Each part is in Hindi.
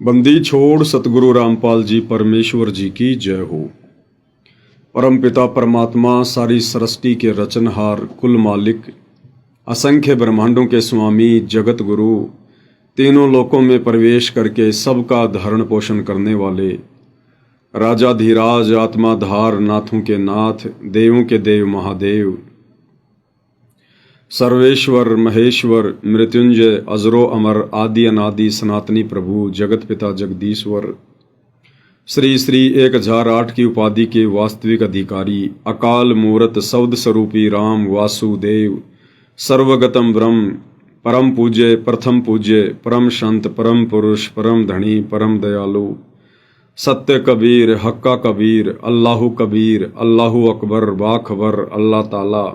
बंदी छोड़ सतगुरु रामपाल जी परमेश्वर जी की जय हो। परम पिता परमात्मा सारी सृष्टि के रचनहार कुल मालिक असंख्य ब्रह्मांडों के स्वामी जगत गुरु तीनों लोकों में प्रवेश करके सबका धारण पोषण करने वाले राजाधिराज आत्माधार नाथों के नाथ देवों के देव महादेव सर्वेश्वर महेश्वर मृत्युंजय अजरो अमर आदि अनादि सनातनी प्रभु जगत पिता जगदीश्वर श्री श्री 1008 की उपाधि के वास्तविक अधिकारी अकाल मूरत शब्द स्वरूपी राम वासुदेव सर्वगतम ब्रह्म परम पूज्य प्रथम पूज्य परम संत परम पुरुष परम धनी परम दयालु सत्य कबीर हक्का कबीर अल्लाहु कबीर अल्लाहु अकबर बाखबर अल्लाह ताला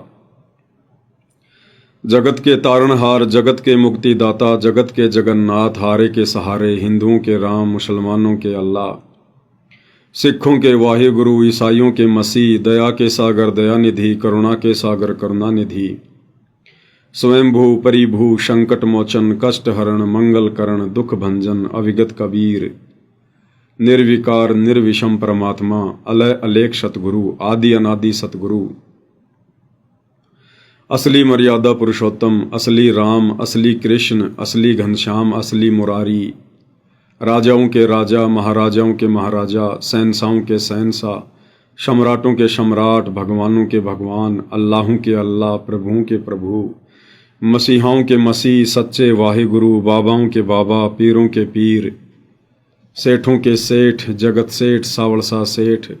जगत के तारणहार जगत के मुक्तिदाता जगत के जगन्नाथ हारे के सहारे हिंदुओं के राम मुसलमानों के अल्लाह सिखों के वाहिगुरु ईसाइयों के मसीह दया के सागर दयानिधि करुणा के सागर करुणानिधि स्वयंभू परिभू संकट मोचन कष्ट हरण मंगल करण दुख भंजन अविगत कबीर निर्विकार निर्विषम परमात्मा अलय अलेख सतगुरु आदि अनादि सतगुरु असली मर्यादा पुरुषोत्तम असली राम असली कृष्ण असली घनश्याम असली मुरारी राजाओं के राजा महाराजाओं के महाराजा शहंशाहों के शहंशाह सम्राटों के सम्राट भगवानों के भगवान अल्लाहों के अल्लाह प्रभुओं के प्रभु मसीहाओं के मसीह सच्चे वाहिगुरु बाबाओं के बाबा पीरों के पीर सेठों के सेठ जगत सेठ सावड़सा सेठ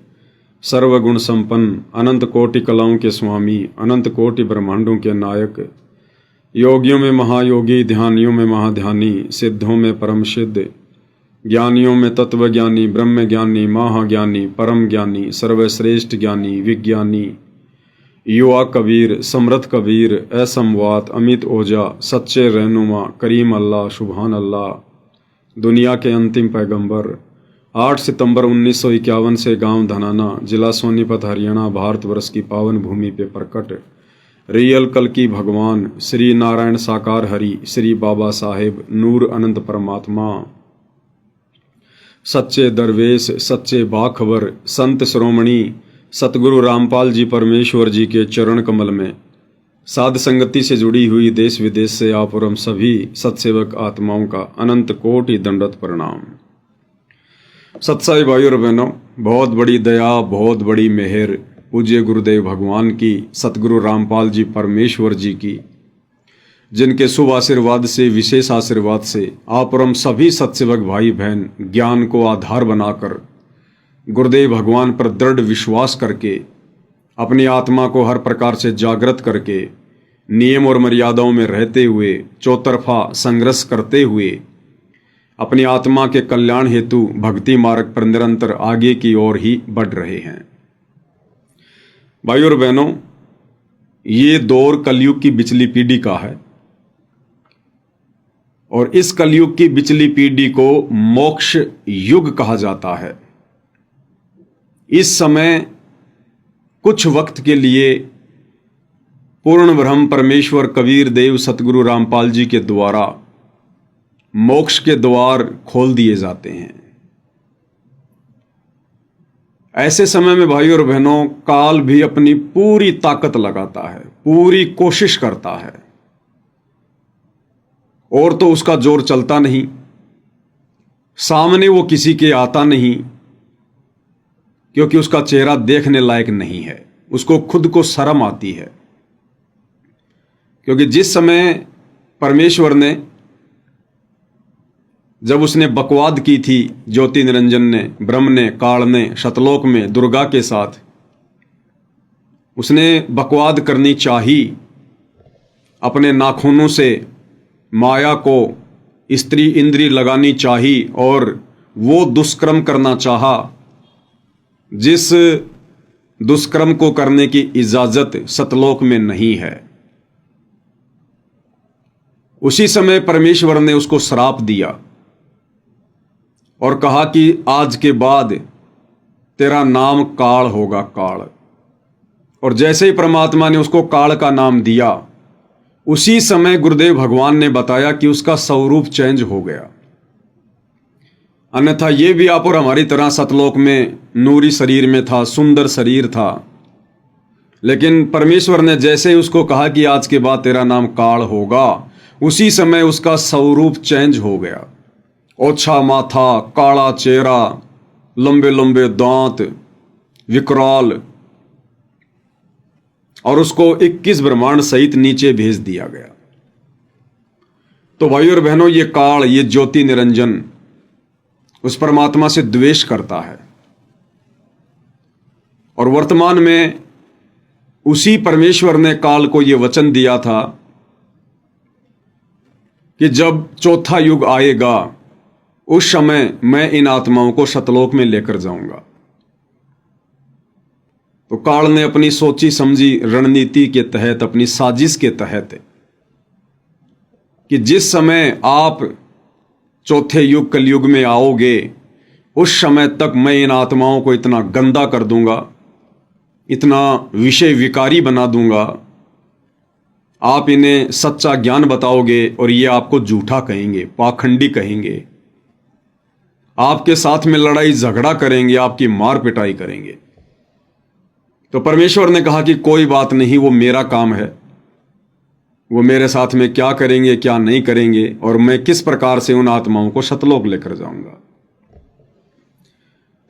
सर्वगुण संपन्न अनंत कोटि कलाओं के स्वामी अनंत कोटि ब्रह्मांडों के नायक योगियों में महायोगी ध्यानियों में महाध्यानी सिद्धों में परम सिद्ध ज्ञानियों में तत्वज्ञानी ब्रह्म ज्ञानी महाज्ञानी परम ज्ञानी सर्वश्रेष्ठ ज्ञानी विज्ञानी युवा कबीर समृद्ध कबीर असमवात अमित ओजा सच्चे रहनुमा करीम अल्लाह सुभान अल्लाह दुनिया के अंतिम पैगंबर 8 सितंबर 1951 से गांव धनाना जिला सोनीपत हरियाणा भारतवर्ष की पावन भूमि पे प्रकट रियल कल की भगवान श्री नारायण साकार हरि श्री बाबा साहेब नूर अनंत परमात्मा सच्चे दरवेश सच्चे बाखबर संत श्रोमणी सतगुरु रामपाल जी परमेश्वर जी के चरण कमल में साध संगति से जुड़ी हुई देश विदेश से आप और हम सभी सत्सेवक आत्माओं का अनंत कोटि दंडवत प्रणाम। सत्साई भाइयों और बहनों, बहुत बड़ी दया बहुत बड़ी मेहर पूज्य गुरुदेव भगवान की सतगुरु रामपाल जी परमेश्वर जी की जिनके शुभ आशीर्वाद से विशेष आशीर्वाद से आप और हम सभी सत्सेवक भाई बहन ज्ञान को आधार बनाकर गुरुदेव भगवान पर दृढ़ विश्वास करके अपनी आत्मा को हर प्रकार से जागृत करके नियम और मर्यादाओं में रहते हुए चौतरफा संघर्ष करते हुए अपनी आत्मा के कल्याण हेतु भक्ति मार्ग पर निरंतर आगे की ओर ही बढ़ रहे हैं। भाइयों और बहनों, ये दौर कलयुग की बिचली पीढ़ी का है और इस कलयुग की बिचली पीढ़ी को मोक्ष युग कहा जाता है। इस समय कुछ वक्त के लिए पूर्ण ब्रह्म परमेश्वर कबीर देव सतगुरु रामपाल जी के द्वारा मोक्ष के द्वार खोल दिए जाते हैं। ऐसे समय में भाइयों और बहनों, काल भी अपनी पूरी ताकत लगाता है, पूरी कोशिश करता है और तो उसका जोर चलता नहीं, सामने वो किसी के आता नहीं क्योंकि उसका चेहरा देखने लायक नहीं है, उसको खुद को शर्म आती है। क्योंकि जिस समय परमेश्वर ने जब उसने बकवाद की थी ज्योति निरंजन ने ब्रह्म ने काल ने शतलोक में दुर्गा के साथ उसने बकवाद करनी चाही, अपने नाखूनों से माया को स्त्री इंद्री लगानी चाही और वो दुष्कर्म करना चाहा जिस दुष्कर्म को करने की इजाजत सतलोक में नहीं है। उसी समय परमेश्वर ने उसको श्राप दिया और कहा कि आज के बाद तेरा नाम काल होगा, काल। और जैसे ही परमात्मा ने उसको काल का नाम दिया, उसी समय गुरुदेव भगवान ने बताया कि उसका स्वरूप चेंज हो गया अन्यथा ये भी आप और हमारी तरह सतलोक में नूरी शरीर में था, सुंदर शरीर था। लेकिन परमेश्वर ने जैसे ही उसको कहा कि आज के बाद तेरा नाम काल होगा, उसी समय उसका स्वरूप चेंज हो गया। ओछा माथा, काला चेहरा, लंबे लंबे दांत, विकराल, और उसको 21 ब्रह्मांड सहित नीचे भेज दिया गया। तो भाइयों और बहनों, ये काल, ये ज्योति निरंजन उस परमात्मा से द्वेष करता है। और वर्तमान में उसी परमेश्वर ने काल को यह वचन दिया था कि जब चौथा युग आएगा उस समय मैं इन आत्माओं को सतलोक में लेकर जाऊंगा। तो काल ने अपनी सोची समझी रणनीति के तहत, अपनी साजिश के तहत, कि जिस समय आप चौथे युग कलयुग में आओगे उस समय तक मैं इन आत्माओं को इतना गंदा कर दूंगा, इतना विषय विकारी बना दूंगा, आप इन्हें सच्चा ज्ञान बताओगे और ये आपको झूठा कहेंगे, पाखंडी कहेंगे, आपके साथ में लड़ाई झगड़ा करेंगे, आपकी मार पिटाई करेंगे। तो परमेश्वर ने कहा कि कोई बात नहीं, वो मेरा काम है, वो मेरे साथ में क्या करेंगे क्या नहीं करेंगे, और मैं किस प्रकार से उन आत्माओं को सतलोक लेकर जाऊंगा।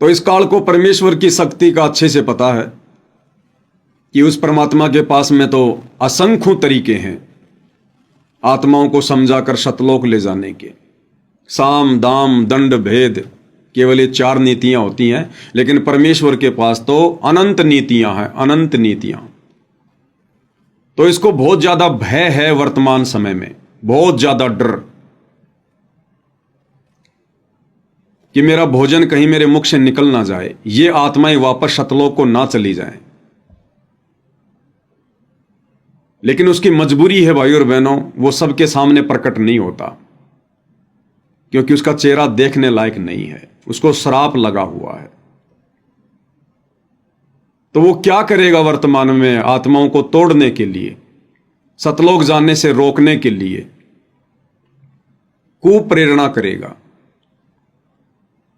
तो इस काल को परमेश्वर की शक्ति का अच्छे से पता है कि उस परमात्मा के पास में तो असंख्य तरीके हैं आत्माओं को समझाकर सतलोक ले जाने के। साम दाम दंड भेद, केवल ये 4 नीतियां होती हैं, लेकिन परमेश्वर के पास तो अनंत नीतियां हैं, अनंत नीतियां। तो इसको बहुत ज्यादा भय है वर्तमान समय में, बहुत ज्यादा डर कि मेरा भोजन कहीं मेरे मुख से निकल ना जाए, ये आत्माएं वापस सतलोक को ना चली जाएं। लेकिन उसकी मजबूरी है भाइयों और बहनों, वो सबके सामने प्रकट नहीं होता क्योंकि उसका चेहरा देखने लायक नहीं है, उसको श्राप लगा हुआ है। तो वो क्या करेगा वर्तमान में आत्माओं को तोड़ने के लिए, सतलोक जाने से रोकने के लिए कुप्रेरणा करेगा,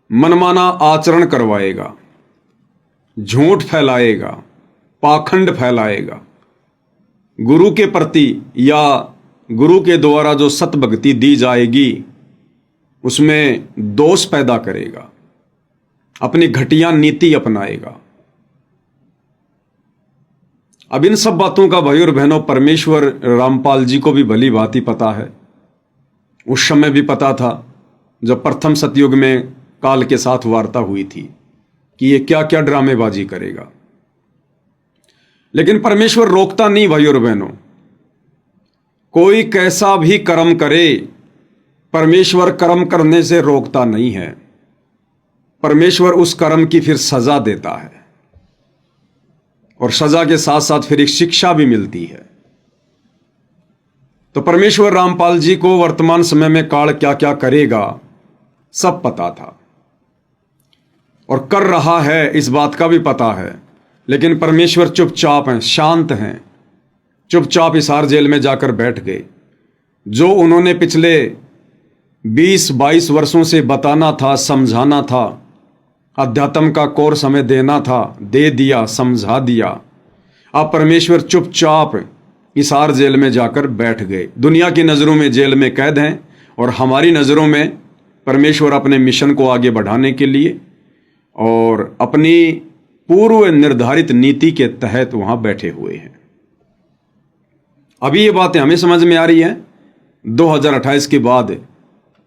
मनमाना आचरण करवाएगा, झूठ फैलाएगा, पाखंड फैलाएगा, गुरु के प्रति या गुरु के द्वारा जो सतभक्ति दी जाएगी उसमें दोष पैदा करेगा, अपनी घटिया नीति अपनाएगा। अब इन सब बातों का भाइयों और बहनों परमेश्वर रामपाल जी को भी भली भांति पता है। उस समय भी पता था जब प्रथम सतयुग में काल के साथ वार्ता हुई थी कि ये क्या क्या ड्रामेबाजी करेगा। लेकिन परमेश्वर रोकता नहीं भाइयों और बहनों, कोई कैसा भी कर्म करे परमेश्वर कर्म करने से रोकता नहीं है, परमेश्वर उस कर्म की फिर सजा देता है और सजा के साथ साथ फिर एक शिक्षा भी मिलती है। तो परमेश्वर रामपाल जी को वर्तमान समय में काल क्या क्या करेगा सब पता था और कर रहा है, इस बात का भी पता है। लेकिन परमेश्वर चुपचाप हैं, शांत हैं, चुपचाप हिसार जेल में जाकर बैठ गए। जो उन्होंने पिछले 20-22 वर्षों से बताना था, समझाना था, अध्यात्म का कोर्स हमें देना था, दे दिया, समझा दिया। अब परमेश्वर चुपचाप हिसार जेल में जाकर बैठ गए। दुनिया की नज़रों में जेल में कैद हैं और हमारी नज़रों में परमेश्वर अपने मिशन को आगे बढ़ाने के लिए और अपनी पूर्व निर्धारित नीति के तहत वहां बैठे हुए हैं। अभी ये बातें हमें समझ में आ रही हैं। 2028 के बाद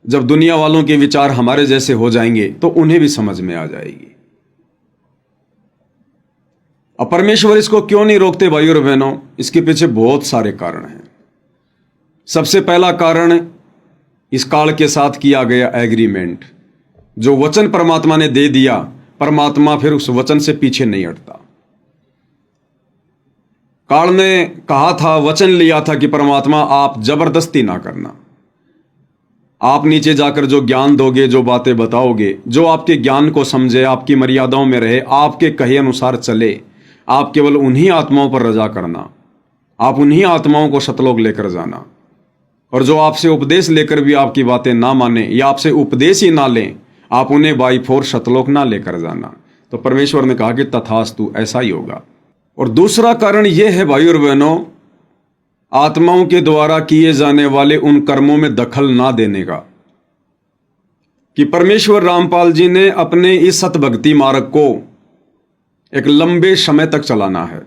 जब दुनिया वालों के विचार हमारे जैसे हो जाएंगे तो उन्हें भी समझ में आ जाएगी। अब परमेश्वर इसको क्यों नहीं रोकते भाइयों और बहनों, इसके पीछे बहुत सारे कारण हैं। सबसे पहला कारण इस काल के साथ किया गया एग्रीमेंट। जो वचन परमात्मा ने दे दिया, परमात्मा फिर उस वचन से पीछे नहीं हटता। काल ने कहा था, वचन लिया था कि परमात्मा आप जबरदस्ती ना करना, आप नीचे जाकर जो ज्ञान दोगे, जो बातें बताओगे, जो आपके ज्ञान को समझे, आपकी मर्यादाओं में रहे, आपके कहे अनुसार चले, आप केवल उन्हीं आत्माओं पर रजा करना, आप उन्हीं आत्माओं को सतलोक लेकर जाना। और जो आपसे उपदेश लेकर भी आपकी बातें ना माने या आपसे उपदेश ही ना लें, आप उन्हें बाई फोर्स सतलोक ना लेकर जाना। तो परमेश्वर ने कहा कि तथास्तु, ऐसा ही होगा। और दूसरा कारण यह है भाई और बहनों, आत्माओं के द्वारा किए जाने वाले उन कर्मों में दखल ना देने का, कि परमेश्वर रामपाल जी ने अपने इस सतभक्ति मार्ग को एक लंबे समय तक चलाना है।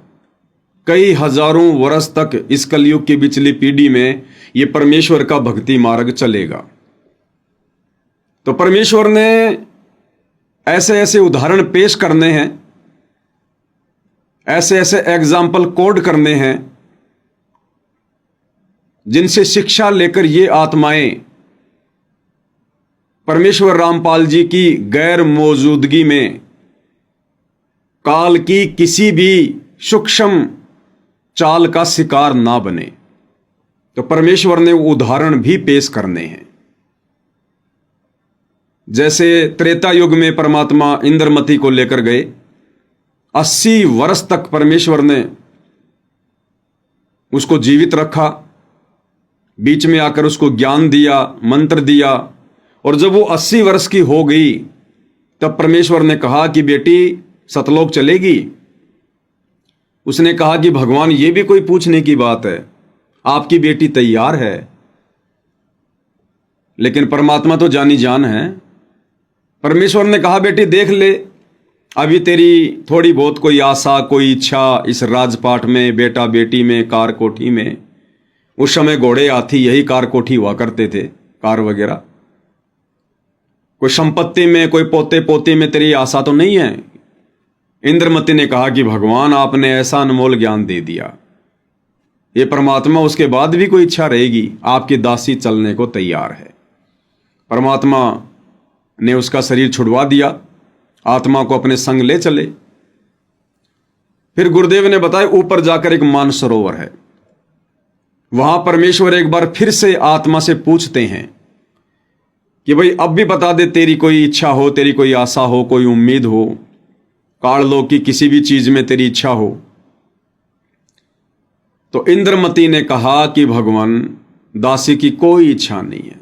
कई हजारों वर्ष तक इस कलयुग की पिछली पीढ़ी में यह परमेश्वर का भक्ति मार्ग चलेगा। तो परमेश्वर ने ऐसे ऐसे उदाहरण पेश करने हैं, ऐसे ऐसे एग्जाम्पल कोड करने हैं, जिनसे शिक्षा लेकर ये आत्माएं परमेश्वर रामपाल जी की गैर मौजूदगी में काल की किसी भी सूक्ष्म चाल का शिकार ना बने। तो परमेश्वर ने वो उदाहरण भी पेश करने हैं। जैसे त्रेता युग में परमात्मा इंद्रमती को लेकर गए, 80 वर्ष तक परमेश्वर ने उसको जीवित रखा, बीच में आकर उसको ज्ञान दिया, मंत्र दिया, और जब वो 80 वर्ष की हो गई तब परमेश्वर ने कहा कि बेटी सतलोक चलेगी। उसने कहा कि भगवान ये भी कोई पूछने की बात है, आपकी बेटी तैयार है। लेकिन परमात्मा तो जानी जान है। परमेश्वर ने कहा बेटी देख ले, अभी तेरी थोड़ी बहुत कोई आशा, कोई इच्छा इस राजपाट में, बेटा बेटी में, कार कोठी में, उस समय घोड़े हाथी यही कार कोठी हुआ करते थे, कार वगैरह, कोई संपत्ति में, कोई पोते पोती में तेरी आशा तो नहीं है। इंद्रमती ने कहा कि भगवान आपने ऐसा अनमोल ज्ञान दे दिया, ये परमात्मा उसके बाद भी कोई इच्छा रहेगी, आपकी दासी चलने को तैयार है। परमात्मा ने उसका शरीर छुड़वा दिया, आत्मा को अपने संग ले चले। फिर गुरुदेव ने बताया ऊपर जाकर एक मानसरोवर है, वहां परमेश्वर एक बार फिर से आत्मा से पूछते हैं कि भाई अब भी बता दे, तेरी कोई इच्छा हो, तेरी कोई आशा हो, कोई उम्मीद हो, काललोक की किसी भी चीज में तेरी इच्छा हो। तो इंद्रमती ने कहा कि भगवान दासी की कोई इच्छा नहीं है।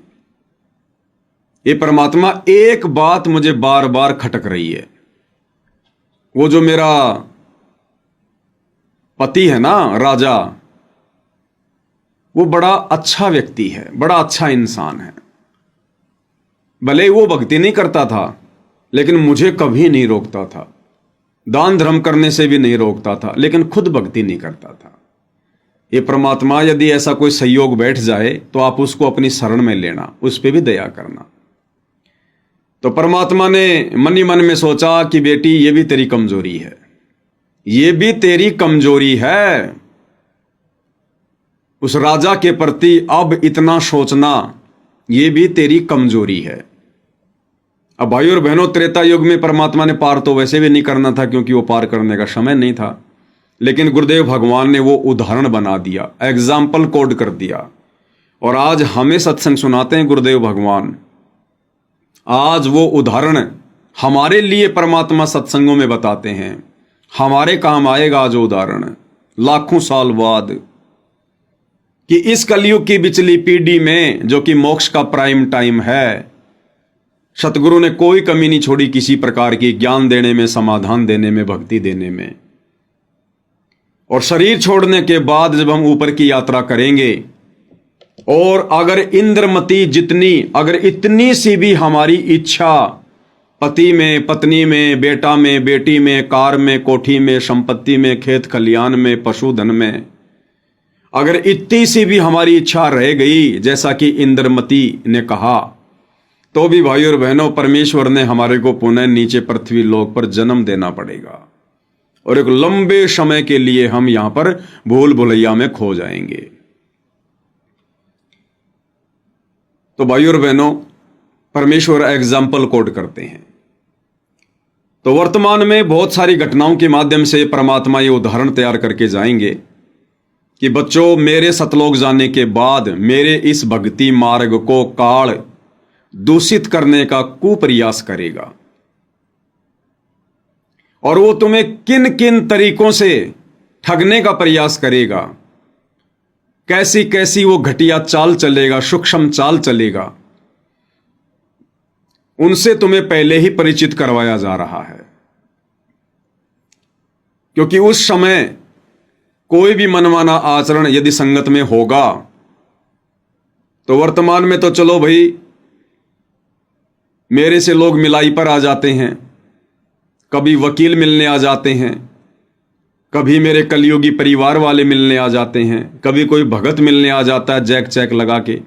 ये परमात्मा एक बात मुझे बार बार खटक रही है, वो जो मेरा पति है ना राजा, वो बड़ा अच्छा व्यक्ति है, बड़ा अच्छा इंसान है। भले वो भक्ति नहीं करता था लेकिन मुझे कभी नहीं रोकता था, दान धर्म करने से भी नहीं रोकता था, लेकिन खुद भक्ति नहीं करता था। ये परमात्मा यदि ऐसा कोई संयोग बैठ जाए तो आप उसको अपनी शरण में लेना, उस पर भी दया करना। तो परमात्मा ने मन ही मन में सोचा कि बेटी ये भी तेरी कमजोरी है, ये भी तेरी कमजोरी है। उस राजा के प्रति अब इतना सोचना, ये भी तेरी कमजोरी है। अब भाइयों और बहनों, त्रेता युग में परमात्मा ने पार तो वैसे भी नहीं करना था क्योंकि वो पार करने का समय नहीं था, लेकिन गुरुदेव भगवान ने वो उदाहरण बना दिया, एग्जाम्पल कोड कर दिया। और आज हमें सत्संग सुनाते हैं गुरुदेव भगवान, आज वो उदाहरण हमारे लिए परमात्मा सत्संगों में बताते हैं। हमारे काम आएगा आज उदाहरण लाखों साल बाद, कि इस कलयुग की पिछली पीढ़ी में जो कि मोक्ष का प्राइम टाइम है, सतगुरु ने कोई कमी नहीं छोड़ी किसी प्रकार की ज्ञान देने में, समाधान देने में, भक्ति देने में। और शरीर छोड़ने के बाद जब हम ऊपर की यात्रा करेंगे, और अगर इंद्रमती जितनी, अगर इतनी सी भी हमारी इच्छा पति में, पत्नी में, बेटा में, बेटी में, कार में, कोठी में, संपत्ति में, खेत खलियान में, पशुधन में, अगर इतनी सी भी हमारी इच्छा रह गई जैसा कि इंद्रमती ने कहा, तो भी भाइयों और बहनों परमेश्वर ने हमारे को पुनः नीचे पृथ्वी लोक पर जन्म देना पड़ेगा, और एक लंबे समय के लिए हम यहां पर भूल भुलैया में खो जाएंगे। तो भाइयों और बहनों, परमेश्वर एग्जाम्पल कोड करते हैं। तो वर्तमान में बहुत सारी घटनाओं के माध्यम से परमात्मा ये उदाहरण तैयार करके जाएंगे कि बच्चों, मेरे सतलोक जाने के बाद मेरे इस भक्ति मार्ग को काल दूषित करने का कुप्रयास करेगा, और वो तुम्हें किन किन तरीकों से ठगने का प्रयास करेगा, कैसी कैसी वो घटिया चाल चलेगा, सूक्ष्म चाल चलेगा, उनसे तुम्हें पहले ही परिचित करवाया जा रहा है, क्योंकि उस समय कोई भी मनमाना आचरण यदि संगत में होगा तो वर्तमान में तो चलो भाई मेरे से लोग मिलाई पर आ जाते हैं, कभी वकील मिलने आ जाते हैं, कभी मेरे कलयुगी परिवार वाले मिलने आ जाते हैं, कभी कोई भगत मिलने आ जाता है जैक चैक लगा के,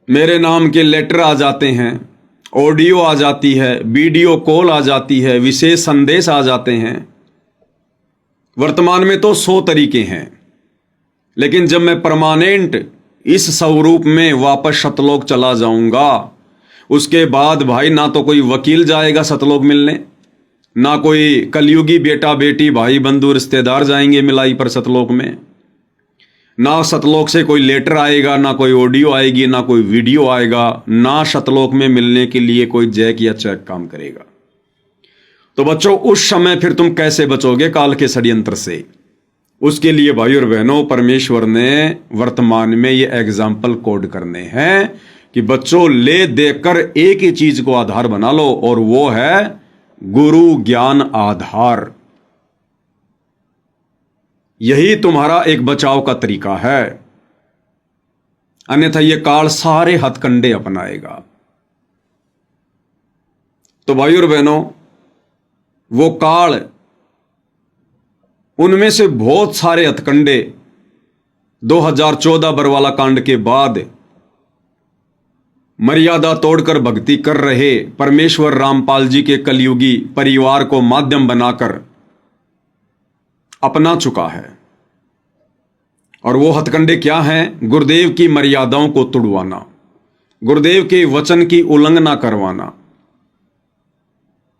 मेरे नाम के लेटर आ जाते हैं, ऑडियो आ जाती है, वीडियो कॉल आ जाती है, विशेष संदेश आ जाते हैं। वर्तमान में तो 100 तरीके हैं, लेकिन जब मैं परमानेंट इस स्वरूप में वापस सतलोक चला जाऊंगा, उसके बाद भाई ना तो कोई वकील जाएगा सतलोक मिलने, ना कोई कलयुगी बेटा बेटी भाई बंधु रिश्तेदार जाएंगे मिलाई पर सतलोक में, ना सतलोक से कोई लेटर आएगा, ना कोई ऑडियो आएगी, ना कोई वीडियो आएगा, ना सतलोक में मिलने के लिए कोई जैक या चैक काम करेगा। तो बच्चों उस समय फिर तुम कैसे बचोगे काल के षड्यंत्र से? उसके लिए भाई और बहनों परमेश्वर ने वर्तमान में ये एग्जाम्पल कोड करने हैं कि बच्चों ले देकर एक ही चीज को आधार बना लो, और वो है गुरु ज्ञान आधार। यही तुम्हारा एक बचाव का तरीका है, अन्यथा ये काल सारे हथकंडे अपनाएगा। तो भाई और बहनों वो काल, उनमें से बहुत सारे हथकंडे 2014 बरवाला कांड के बाद मर्यादा तोड़कर भक्ति कर रहे परमेश्वर रामपाल जी के कलयुगी परिवार को माध्यम बनाकर अपना चुका है। और वो हथकंडे क्या हैं? गुरुदेव की मर्यादाओं को तुड़वाना, गुरुदेव के वचन की उल्लंघना करवाना,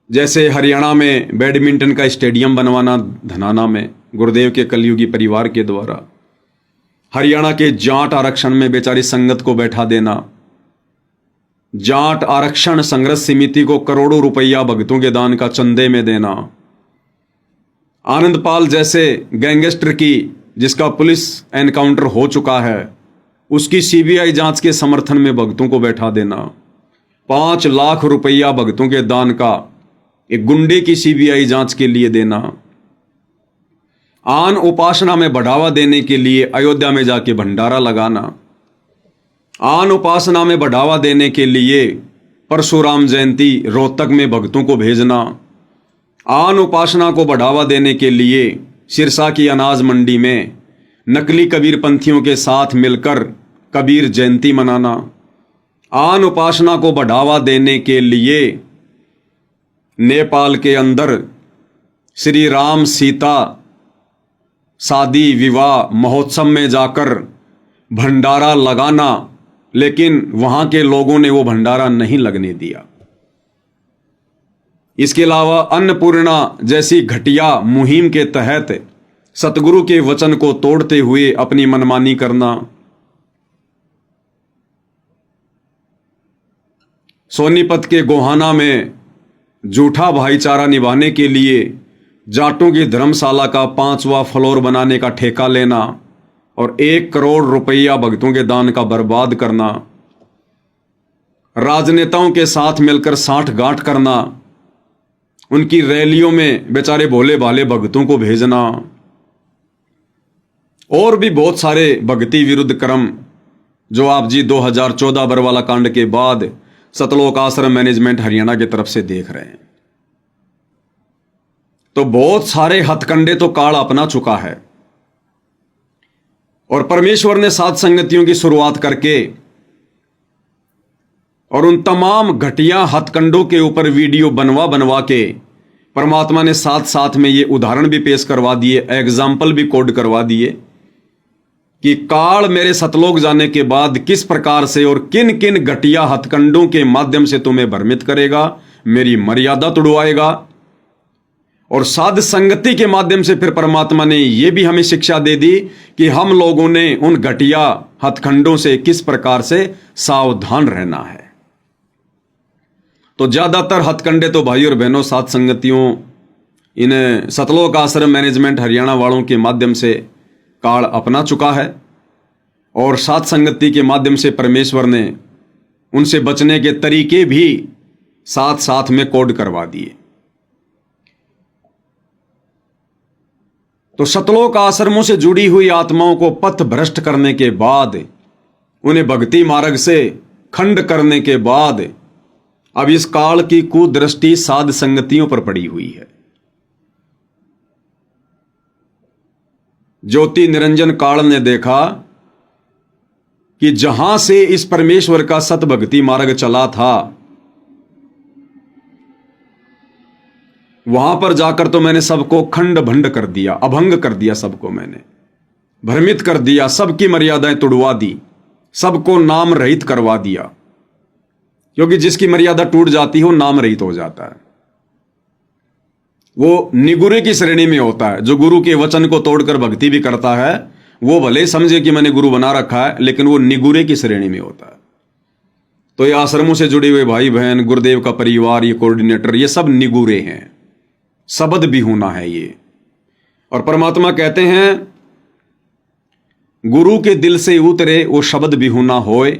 जैसे हरियाणा में बैडमिंटन का स्टेडियम बनवाना धनाना में गुरुदेव के कलयुगी परिवार के द्वारा, हरियाणा के जाट आरक्षण में बेचारी संगत को बैठा देना, जाट आरक्षण संघर्ष समिति को करोड़ों रुपया भक्तों के दान का चंदे में देना, आनंदपाल जैसे गैंगस्टर की जिसका पुलिस एनकाउंटर हो चुका है उसकी सीबीआई जांच के समर्थन में भक्तों को बैठा देना, 5 लाख रुपया भक्तों के दान का एक गुंडे की सीबीआई जांच के लिए देना, आन उपासना में बढ़ावा देने के लिए अयोध्या में जाके भंडारा लगाना, आन उपासना में बढ़ावा देने के लिए परशुराम जयंती रोहतक में भक्तों को भेजना, आन उपासना को बढ़ावा देने के लिए सिरसा की अनाज मंडी में नकली कबीर पंथियों के साथ मिलकर कबीर जयंती मनाना, आन उपासना को बढ़ावा देने के लिए नेपाल के अंदर श्री राम सीता शादी विवाह महोत्सव में जाकर भंडारा लगाना, लेकिन वहां के लोगों ने वो भंडारा नहीं लगने दिया। इसके अलावा अन्नपूर्णा जैसी घटिया मुहिम के तहत सतगुरु के वचन को तोड़ते हुए अपनी मनमानी करना, सोनीपत के गोहाना में झूठा भाईचारा निभाने के लिए जाटों की धर्मशाला का 5वां फ्लोर बनाने का ठेका लेना और 1 करोड़ रुपया भक्तों के दान का बर्बाद करना, राजनेताओं के साथ मिलकर साठगांठ करना, उनकी रैलियों में बेचारे भोले भाले भक्तों को भेजना, और भी बहुत सारे भक्ति विरुद्ध कर्म जो आप जी 2014 बरवाला कांड के बाद सतलोक आश्रम मैनेजमेंट हरियाणा की तरफ से देख रहे हैं। तो बहुत सारे हथकंडे तो काल अपना चुका है, और परमेश्वर ने सात संगतियों की शुरुआत करके और उन तमाम घटिया हथकंडों के ऊपर वीडियो बनवा बनवा के परमात्मा ने साथ साथ में ये उदाहरण भी पेश करवा दिए, एग्जाम्पल भी कोड करवा दिए कि काल मेरे सतलोक जाने के बाद किस प्रकार से और किन किन घटिया हथकंडों के माध्यम से तुम्हें भ्रमित करेगा, मेरी मर्यादा तुड़वाएगा। और साध संगति के माध्यम से फिर परमात्मा ने यह भी हमें शिक्षा दे दी कि हम लोगों ने उन घटिया हथकंडों से किस प्रकार से सावधान रहना है। तो ज्यादातर हथकंडे तो भाई और बहनों साध संगतियों इन सतलोक आश्रम मैनेजमेंट हरियाणा वालों के माध्यम से काल अपना चुका है, और सात संगति के माध्यम से परमेश्वर ने उनसे बचने के तरीके भी साथ साथ में कोड करवा दिए। तो सतलोक आश्रमों से जुड़ी हुई आत्माओं को पथ भ्रष्ट करने के बाद, उन्हें भक्ति मार्ग से खंड करने के बाद, अब इस काल की कुदृष्टि साध संगतियों पर पड़ी हुई है। ज्योति निरंजन काल ने देखा कि जहां से इस परमेश्वर का सतभक्ति मार्ग चला था, वहां पर जाकर तो मैंने सबको खंड भंड कर दिया, अभंग कर दिया, सबको मैंने भ्रमित कर दिया, सबकी मर्यादाएं तोड़वा दी, सबको नाम रहित करवा दिया। क्योंकि जिसकी मर्यादा टूट जाती है वो नाम रहित हो जाता है, वो निगुरे की श्रेणी में होता है। जो गुरु के वचन को तोड़कर भक्ति भी करता है, वो भले समझे कि मैंने गुरु बना रखा है, लेकिन वो निगुरे की श्रेणी में होता है। तो ये आश्रमों से जुड़े हुए भाई बहन, गुरुदेव का परिवार, ये कोऑर्डिनेटर, ये सब निगुरे हैं, शब्द भी होना है ये। और परमात्मा कहते हैं गुरु के दिल से उतरे वो शब्द भी होना होए,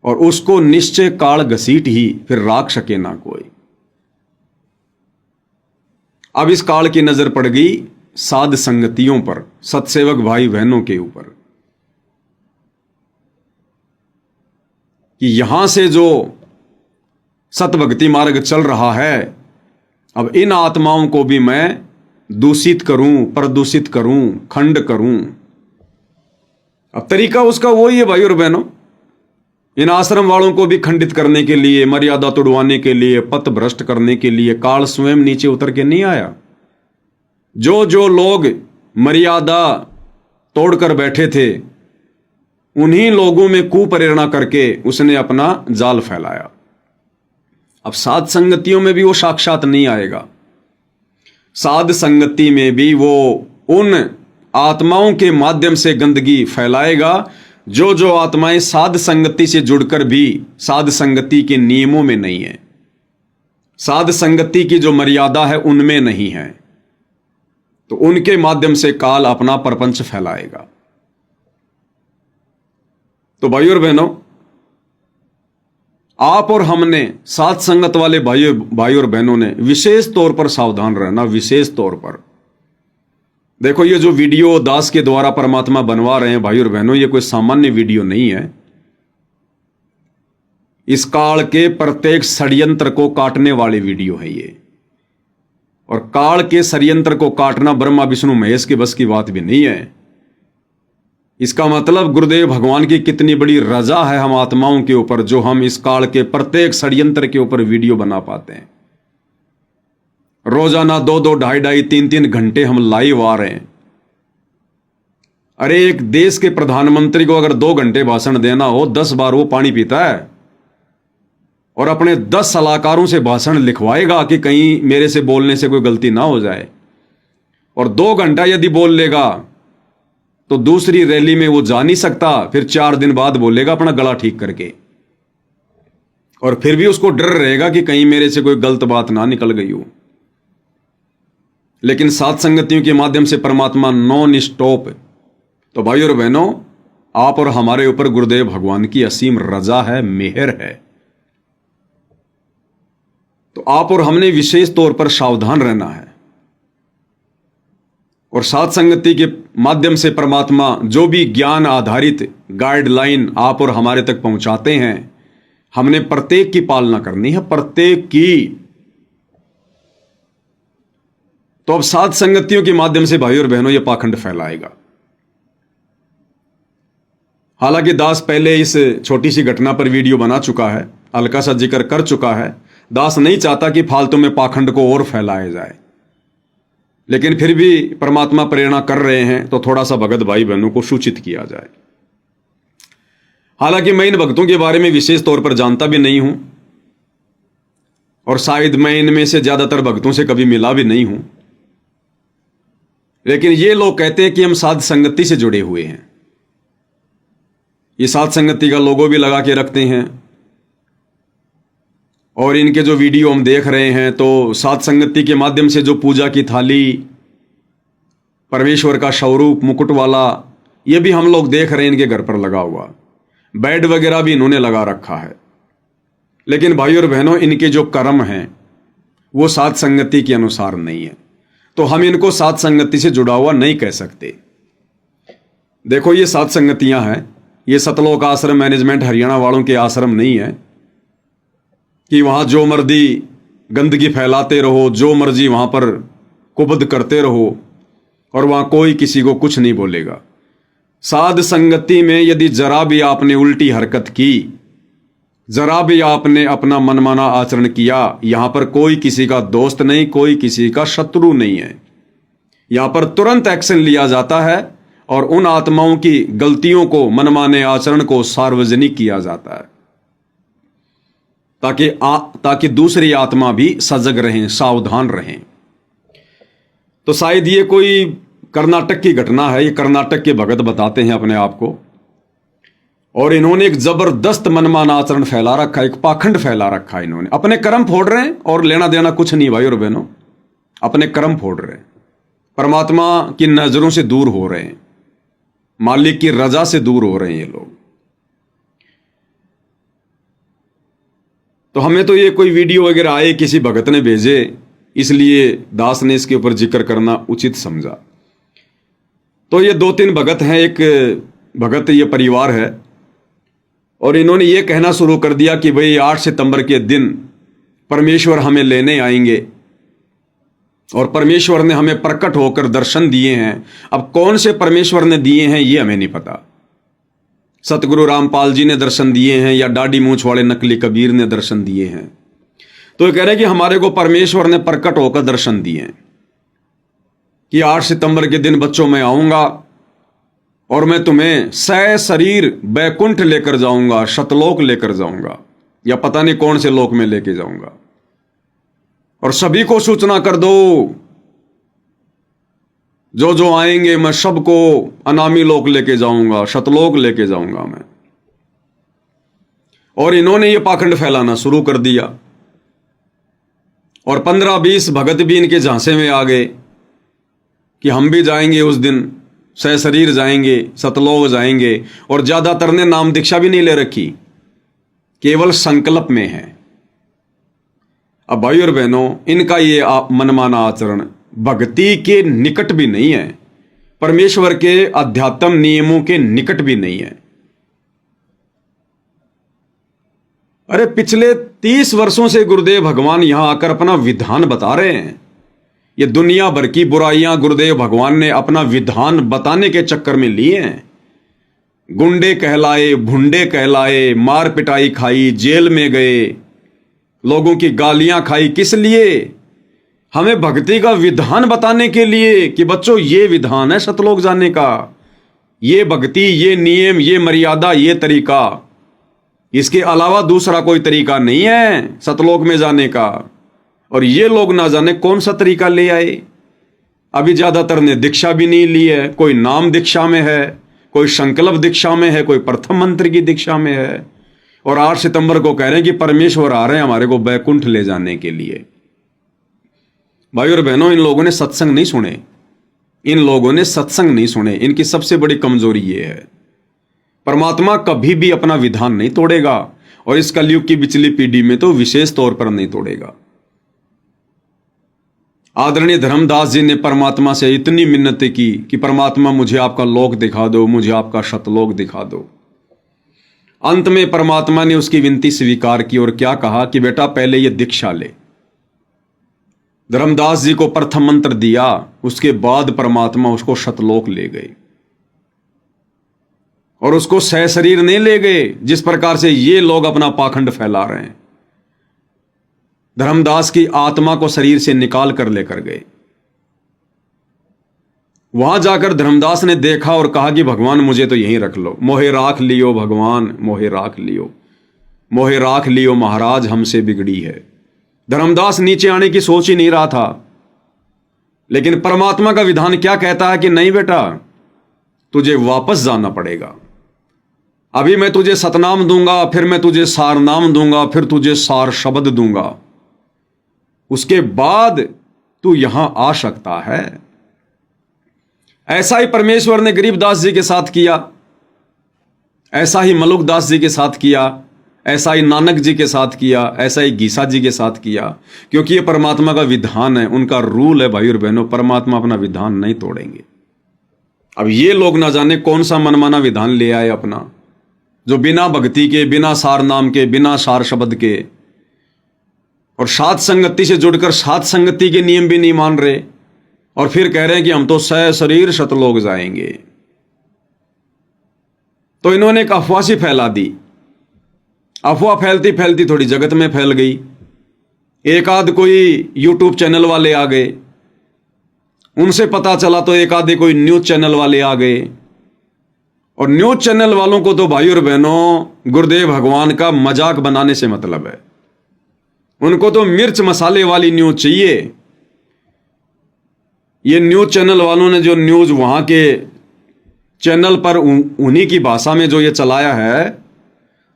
और उसको निश्चय काल घसीट ही फिर राख सके ना कोई। अब इस काल की नजर पड़ गई साध संगतियों पर, सत्सेवक भाई बहनों के ऊपर, कि यहां से जो सतभक्ति मार्ग चल रहा है, अब इन आत्माओं को भी मैं दूषित करूं, प्रदूषित करूं, खंड करूं। अब तरीका उसका वही है भाई और बहनों, इन आश्रम वालों को भी खंडित करने के लिए, मर्यादा तोड़वाने के लिए, पथ भ्रष्ट करने के लिए काल स्वयं नीचे उतर के नहीं आया। जो जो लोग मर्यादा तोड़कर बैठे थे, उन्हीं लोगों में कुप्रेरणा करके उसने अपना जाल फैलाया। अब साध संगतियों में भी वो साक्षात नहीं आएगा, साध संगति में भी वो उन आत्माओं के माध्यम से गंदगी फैलाएगा जो जो आत्माएं साध संगति से जुड़कर भी साध संगति के नियमों में नहीं है, साध संगति की जो मर्यादा है उनमें नहीं है। तो उनके माध्यम से काल अपना प्रपंच फैलाएगा। तो भाई और बहनों, आप और हमने, साथ संगत वाले भाई और बहनों ने विशेष तौर पर सावधान रहना। विशेष तौर पर देखो, ये जो वीडियो दास के द्वारा परमात्मा बनवा रहे हैं भाई और बहनों, ये कोई सामान्य वीडियो नहीं है। इस काल के प्रत्येक षड्यंत्र को काटने वाली वीडियो है ये। और काल के षड्यंत्र को काटना ब्रह्मा विष्णु महेश के बस की बात भी नहीं है। इसका मतलब गुरुदेव भगवान की कितनी बड़ी रजा है हम आत्माओं के ऊपर, जो हम इस काल के प्रत्येक षड्यंत्र के ऊपर वीडियो बना पाते हैं। रोजाना 2-2, 2.5-2.5, 3-3 घंटे हम लाइव आ रहे हैं। अरे एक देश के प्रधानमंत्री को अगर 2 घंटे भाषण देना हो, 10 बार वो पानी पीता है और अपने 10 सलाहकारों से भाषण लिखवाएगा कि कहीं मेरे से बोलने से कोई गलती ना हो जाए। और 2 घंटा यदि बोल लेगा तो दूसरी रैली में वो जा नहीं सकता, फिर 4 दिन बाद बोलेगा अपना गला ठीक करके। और फिर भी उसको डर रहेगा कि कहीं मेरे से कोई गलत बात ना निकल गई हो। लेकिन साथ संगतियों के माध्यम से परमात्मा नॉन स्टॉप। तो भाई और बहनों, आप और हमारे ऊपर गुरुदेव भगवान की असीम रजा है, मेहर है। तो आप और हमने विशेष तौर पर सावधान रहना है। और साथ संगति के माध्यम से परमात्मा जो भी ज्ञान आधारित गाइडलाइन आप और हमारे तक पहुंचाते हैं, हमने प्रत्येक की पालना करनी है, प्रत्येक की। तो अब साथ संगतियों के माध्यम से भाई और बहनों ये पाखंड फैलाएगा। हालांकि दास पहले इस छोटी सी घटना पर वीडियो बना चुका है, हल्का सा जिक्र कर चुका है। दास नहीं चाहता कि फालतू में पाखंड को और फैलाया जाए, लेकिन फिर भी परमात्मा प्रेरणा कर रहे हैं तो थोड़ा सा भगत भाई बहनों को सूचित किया जाए। हालांकि मैं इन भक्तों के बारे में विशेष तौर पर जानता भी नहीं हूं, और शायद मैं इनमें से ज्यादातर भक्तों से कभी मिला भी नहीं हूं, लेकिन ये लोग कहते हैं कि हम साध संगति से जुड़े हुए हैं। ये साध संगति का लोगो भी लगा के रखते हैं, और इनके जो वीडियो हम देख रहे हैं तो साध संगति के माध्यम से जो पूजा की थाली, परमेश्वर का स्वरूप मुकुट वाला, ये भी हम लोग देख रहे हैं इनके घर पर लगा हुआ। बेड वगैरह भी इन्होंने लगा रखा है। लेकिन भाई और बहनों, इनके जो कर्म हैं वो सात संगति के अनुसार नहीं है, तो हम इनको सात संगति से जुड़ा हुआ नहीं कह सकते। देखो, ये सात संगतियां हैं, ये सतलोक आश्रम मैनेजमेंट हरियाणा वालों के आश्रम नहीं है कि वहां जो मर्जी गंदगी फैलाते रहो, जो मर्जी वहां पर कुबद करते रहो और वहां कोई किसी को कुछ नहीं बोलेगा। साध संगति में यदि जरा भी आपने उल्टी हरकत की, जरा भी आपने अपना मनमाना आचरण किया, यहां पर कोई किसी का दोस्त नहीं, कोई किसी का शत्रु नहीं है। यहां पर तुरंत एक्शन लिया जाता है और उन आत्माओं की गलतियों को, मनमाने आचरण को सार्वजनिक किया जाता है ताकि दूसरी आत्मा भी सजग रहें, सावधान रहें। तो शायद ये कोई कर्नाटक की घटना है। ये कर्नाटक के भगत बताते हैं अपने आप को, और इन्होंने एक जबरदस्त मनमाना आचरण फैला रखा है, एक पाखंड फैला रखा है। इन्होंने अपने कर्म फोड़ रहे हैं और लेना देना कुछ नहीं भाई और बहनों, अपने कर्म फोड़ रहे हैं, परमात्मा की नजरों से दूर हो रहे हैं, मालिक की रजा से दूर हो रहे हैं ये लोग। तो हमें तो ये कोई वीडियो वगैरह आए, किसी भगत ने भेजे, इसलिए दास ने इसके ऊपर जिक्र करना उचित समझा। तो ये दो तीन भगत हैं, एक भगत ये परिवार है, और इन्होंने ये कहना शुरू कर दिया कि भाई 8 सितंबर के दिन परमेश्वर हमें लेने आएंगे और परमेश्वर ने हमें प्रकट होकर दर्शन दिए हैं। अब कौन से परमेश्वर ने दिए हैं ये हमें नहीं पता। सतगुरु रामपाल जी ने दर्शन दिए हैं या डाडी मूंछ वाले नकली कबीर ने दर्शन दिए हैं। तो ये कह रहे हैं कि हमारे को परमेश्वर ने प्रकट होकर दर्शन दिए हैं कि 8 सितंबर के दिन बच्चों मैं आऊंगा और मैं तुम्हें सह शरीर बैकुंठ लेकर जाऊंगा, शतलोक लेकर जाऊंगा, या पता नहीं कौन से लोक में लेके जाऊंगा, और सभी को सूचना कर दो, जो जो आएंगे मैं सबको अनामी लोक लेके जाऊंगा, शतलोक लेके जाऊंगा मैं। और इन्होंने ये पाखंड फैलाना शुरू कर दिया और 15-20 भगत भी इनके झांसे में आ गए कि हम भी जाएंगे उस दिन, सह शरीर जाएंगे, सतलोक जाएंगे। और ज्यादातर ने नाम दीक्षा भी नहीं ले रखी, केवल संकल्प में है। अब भाई और बहनों, इनका ये मनमाना आचरण भक्ति के निकट भी नहीं है, परमेश्वर के अध्यात्म नियमों के निकट भी नहीं है। अरे पिछले 30 वर्षों से गुरुदेव भगवान यहां आकर अपना विधान बता रहे हैं। ये दुनिया भर की बुराइयां गुरुदेव भगवान ने अपना विधान बताने के चक्कर में लिए हैं। गुंडे कहलाए, भुंडे कहलाए, मार पिटाई खाई, जेल में गए, लोगों की गालियां खाई। किस लिए? हमें भक्ति का विधान बताने के लिए कि बच्चों ये विधान है सतलोक जाने का, ये भक्ति, ये नियम, ये मर्यादा, ये तरीका, इसके अलावा दूसरा कोई तरीका नहीं है सतलोक में जाने का। और ये लोग ना जाने कौन सा तरीका ले आए। अभी ज्यादातर ने दीक्षा भी नहीं ली है, कोई नाम दीक्षा में है, कोई संकल्प दीक्षा में है, कोई प्रथम मंत्र की दीक्षा में है, और 8 सितंबर को कह रहे हैं कि परमेश्वर आ रहे हैं हमारे को बैकुंठ ले जाने के लिए। भाई और बहनों, इन लोगों ने सत्संग नहीं सुने, इन लोगों ने सत्संग नहीं सुने। इनकी सबसे बड़ी कमजोरी ये है। परमात्मा कभी भी अपना विधान नहीं तोड़ेगा, और इस कलयुग की पिछली पीढ़ी में तो विशेष तौर पर नहीं तोड़ेगा। आदरणीय धर्मदास जी ने परमात्मा से इतनी मिन्नतें की कि परमात्मा मुझे आपका लोक दिखा दो, मुझे आपका शतलोक दिखा दो। अंत में परमात्मा ने उसकी विनती स्वीकार की और क्या कहा कि बेटा पहले ये दीक्षा ले। धर्मदास जी को प्रथम मंत्र दिया, उसके बाद परमात्मा उसको शतलोक ले गए, और उसको सह शरीर नहीं ले गए जिस प्रकार से ये लोग अपना पाखंड फैला रहे हैं। धर्मदास की आत्मा को शरीर से निकाल कर लेकर गए। वहां जाकर धर्मदास ने देखा और कहा कि भगवान मुझे तो यहीं रख लो, मोहे राख लियो भगवान, मोहे राख लियो, मोहे राख लियो महाराज, हमसे बिगड़ी है। धर्मदास नीचे आने की सोच ही नहीं रहा था, लेकिन परमात्मा का विधान क्या कहता है कि नहीं बेटा, तुझे वापस जाना पड़ेगा। अभी मैं तुझे सतनाम दूंगा, फिर मैं तुझे सार नाम दूंगा, फिर तुझे सार शब्द दूंगा, उसके बाद तू यहां आ सकता है। ऐसा ही परमेश्वर ने गरीबदास जी के साथ किया, ऐसा ही मलुकदास जी के साथ किया, ऐसा ही नानक जी के साथ किया, ऐसा ही गीसा जी के साथ किया, क्योंकि ये परमात्मा का विधान है, उनका रूल है भाई और बहनों। परमात्मा अपना विधान नहीं तोड़ेंगे। अब ये लोग ना जाने कौन सा मनमाना विधान ले आए अपना, जो बिना भक्ति के, बिना सार नाम के, बिना सार शब्द के, और सात संगति से जुड़कर सात संगति के नियम भी नहीं मान रहे, और फिर कह रहे हैं कि हम तो सह शरीर शतलोक जाएंगे। तो इन्होंने एक अफवाह सी फैला दी। अफवाह फैलती फैलती थोड़ी जगत में फैल गई। एक आध कोई यूट्यूब चैनल वाले आ गए, उनसे पता चला तो एक आधे कोई न्यूज चैनल वाले आ गए, और न्यूज चैनल वालों को तो भाई और बहनों गुरुदेव भगवान का मजाक बनाने से मतलब है। उनको तो मिर्च मसाले वाली न्यूज चाहिए। ये न्यूज चैनल वालों ने जो न्यूज वहां के चैनल पर उन्हीं की भाषा में जो ये चलाया है,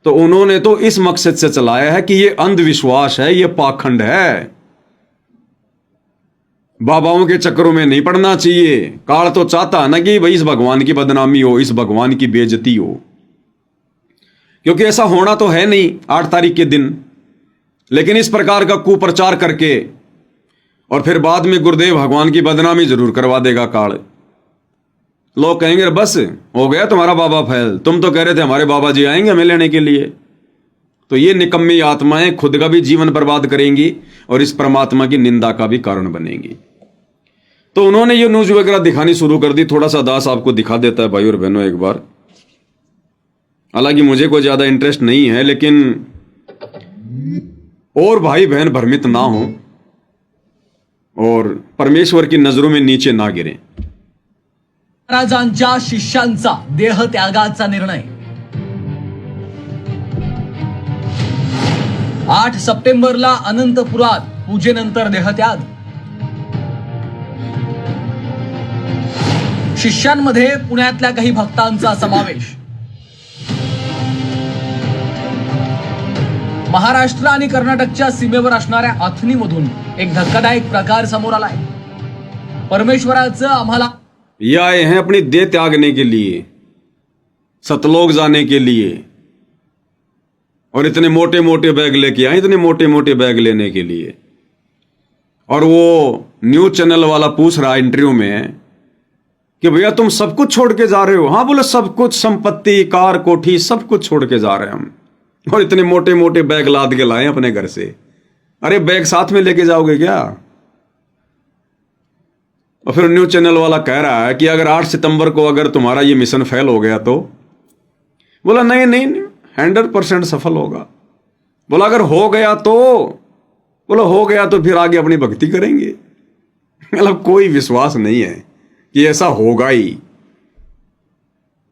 तो उन्होंने तो इस मकसद से चलाया है कि ये अंधविश्वास है, ये पाखंड है, बाबाओं के चक्करों में नहीं पड़ना चाहिए। काल तो चाहता है ना कि भाई इस भगवान की बदनामी हो, इस भगवान की बेइज्जती हो, क्योंकि ऐसा होना तो है नहीं 8 तारीख के दिन। लेकिन इस प्रकार का कुप्रचार करके और फिर बाद में गुरुदेव भगवान की बदनामी जरूर करवा देगा काल। लोग कहेंगे बस हो गया तुम्हारा बाबा फैल, तुम तो कह रहे थे हमारे बाबा जी आएंगे हमें लेने के लिए। तो ये निकम्मी आत्माएं खुद का भी जीवन बर्बाद करेंगी और इस परमात्मा की निंदा का भी कारण बनेंगी। तो उन्होंने ये न्यूज वगैरह दिखानी शुरू कर दी। थोड़ा सा दास आपको दिखा देता है भाई और बहनों एक बार। हालांकि मुझे कोई ज्यादा इंटरेस्ट नहीं है, लेकिन और भाई बहन भ्रमित ना हो और परमेश्वर की नजरों में नीचे ना गिरें। महाराजांच्या शिष्यांचा देहत्यागाचा निर्णय 8 सप्टेंबरला अनंतपुरात पूजेनंतर देहत्याग। शिष्यांमध्ये पुण्यातल्या काही भक्तांचा समावेश। महाराष्ट्र आणि कर्नाटकच्या सीमेवर असणाऱ्या अथनीमधून एक धक्कादायक प्रकार समोर आलाय। परमेश्वराचं आम्हाला ये आए हैं अपनी देह त्यागने के लिए, सतलोक जाने के लिए, और इतने मोटे मोटे बैग लेके आए, इतने मोटे मोटे बैग लेने के लिए। और वो न्यूज चैनल वाला पूछ रहा इंटरव्यू में कि भैया तुम सब कुछ छोड़ के जा रहे हो? हाँ बोले सब कुछ, संपत्ति, कार, कोठी, सब कुछ छोड़ के जा रहे हैं हम, और इतने मोटे मोटे बैग लाद के लाए अपने घर से। अरे बैग साथ में लेके जाओगे क्या? और फिर न्यूज चैनल वाला कह रहा है कि अगर 8 सितंबर को अगर तुम्हारा ये मिशन फेल हो गया तो? बोला नहीं नहीं 100% सफल होगा। बोला अगर हो गया तो? बोला हो गया तो फिर आगे अपनी भक्ति करेंगे। मतलब कोई विश्वास नहीं है कि ऐसा होगा ही।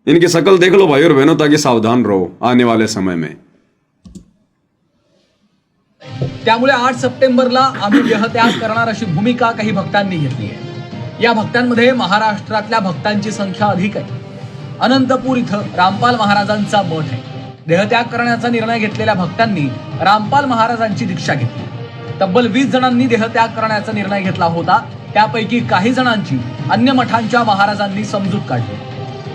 इनकी शकल देख लो भाई और बहनों, ताकि सावधान रहो आने वाले समय में। त्यामुळे 8 सप्टेंबरला आम्ही देहत्याग करणार अशी भूमिका काही भक्तांनी घेतली आहे। या भक्तांमध्ये महाराष्ट्रातल्या भक्तांची संख्या अधिक आहे। अनंतपूर इथं रामपाल महाराजांचा मठ आहे। देहत्याग करण्याचा निर्णय घेतलेल्या भक्तांनी रामपाल महाराजांची दीक्षा घेतली। तब्बल 20 जणांनी देहत्याग करण्याचा निर्णय घेतला होता। त्यापैकी काही जणांची अन्य मठांच्या महाराजांनी समजूत काढली,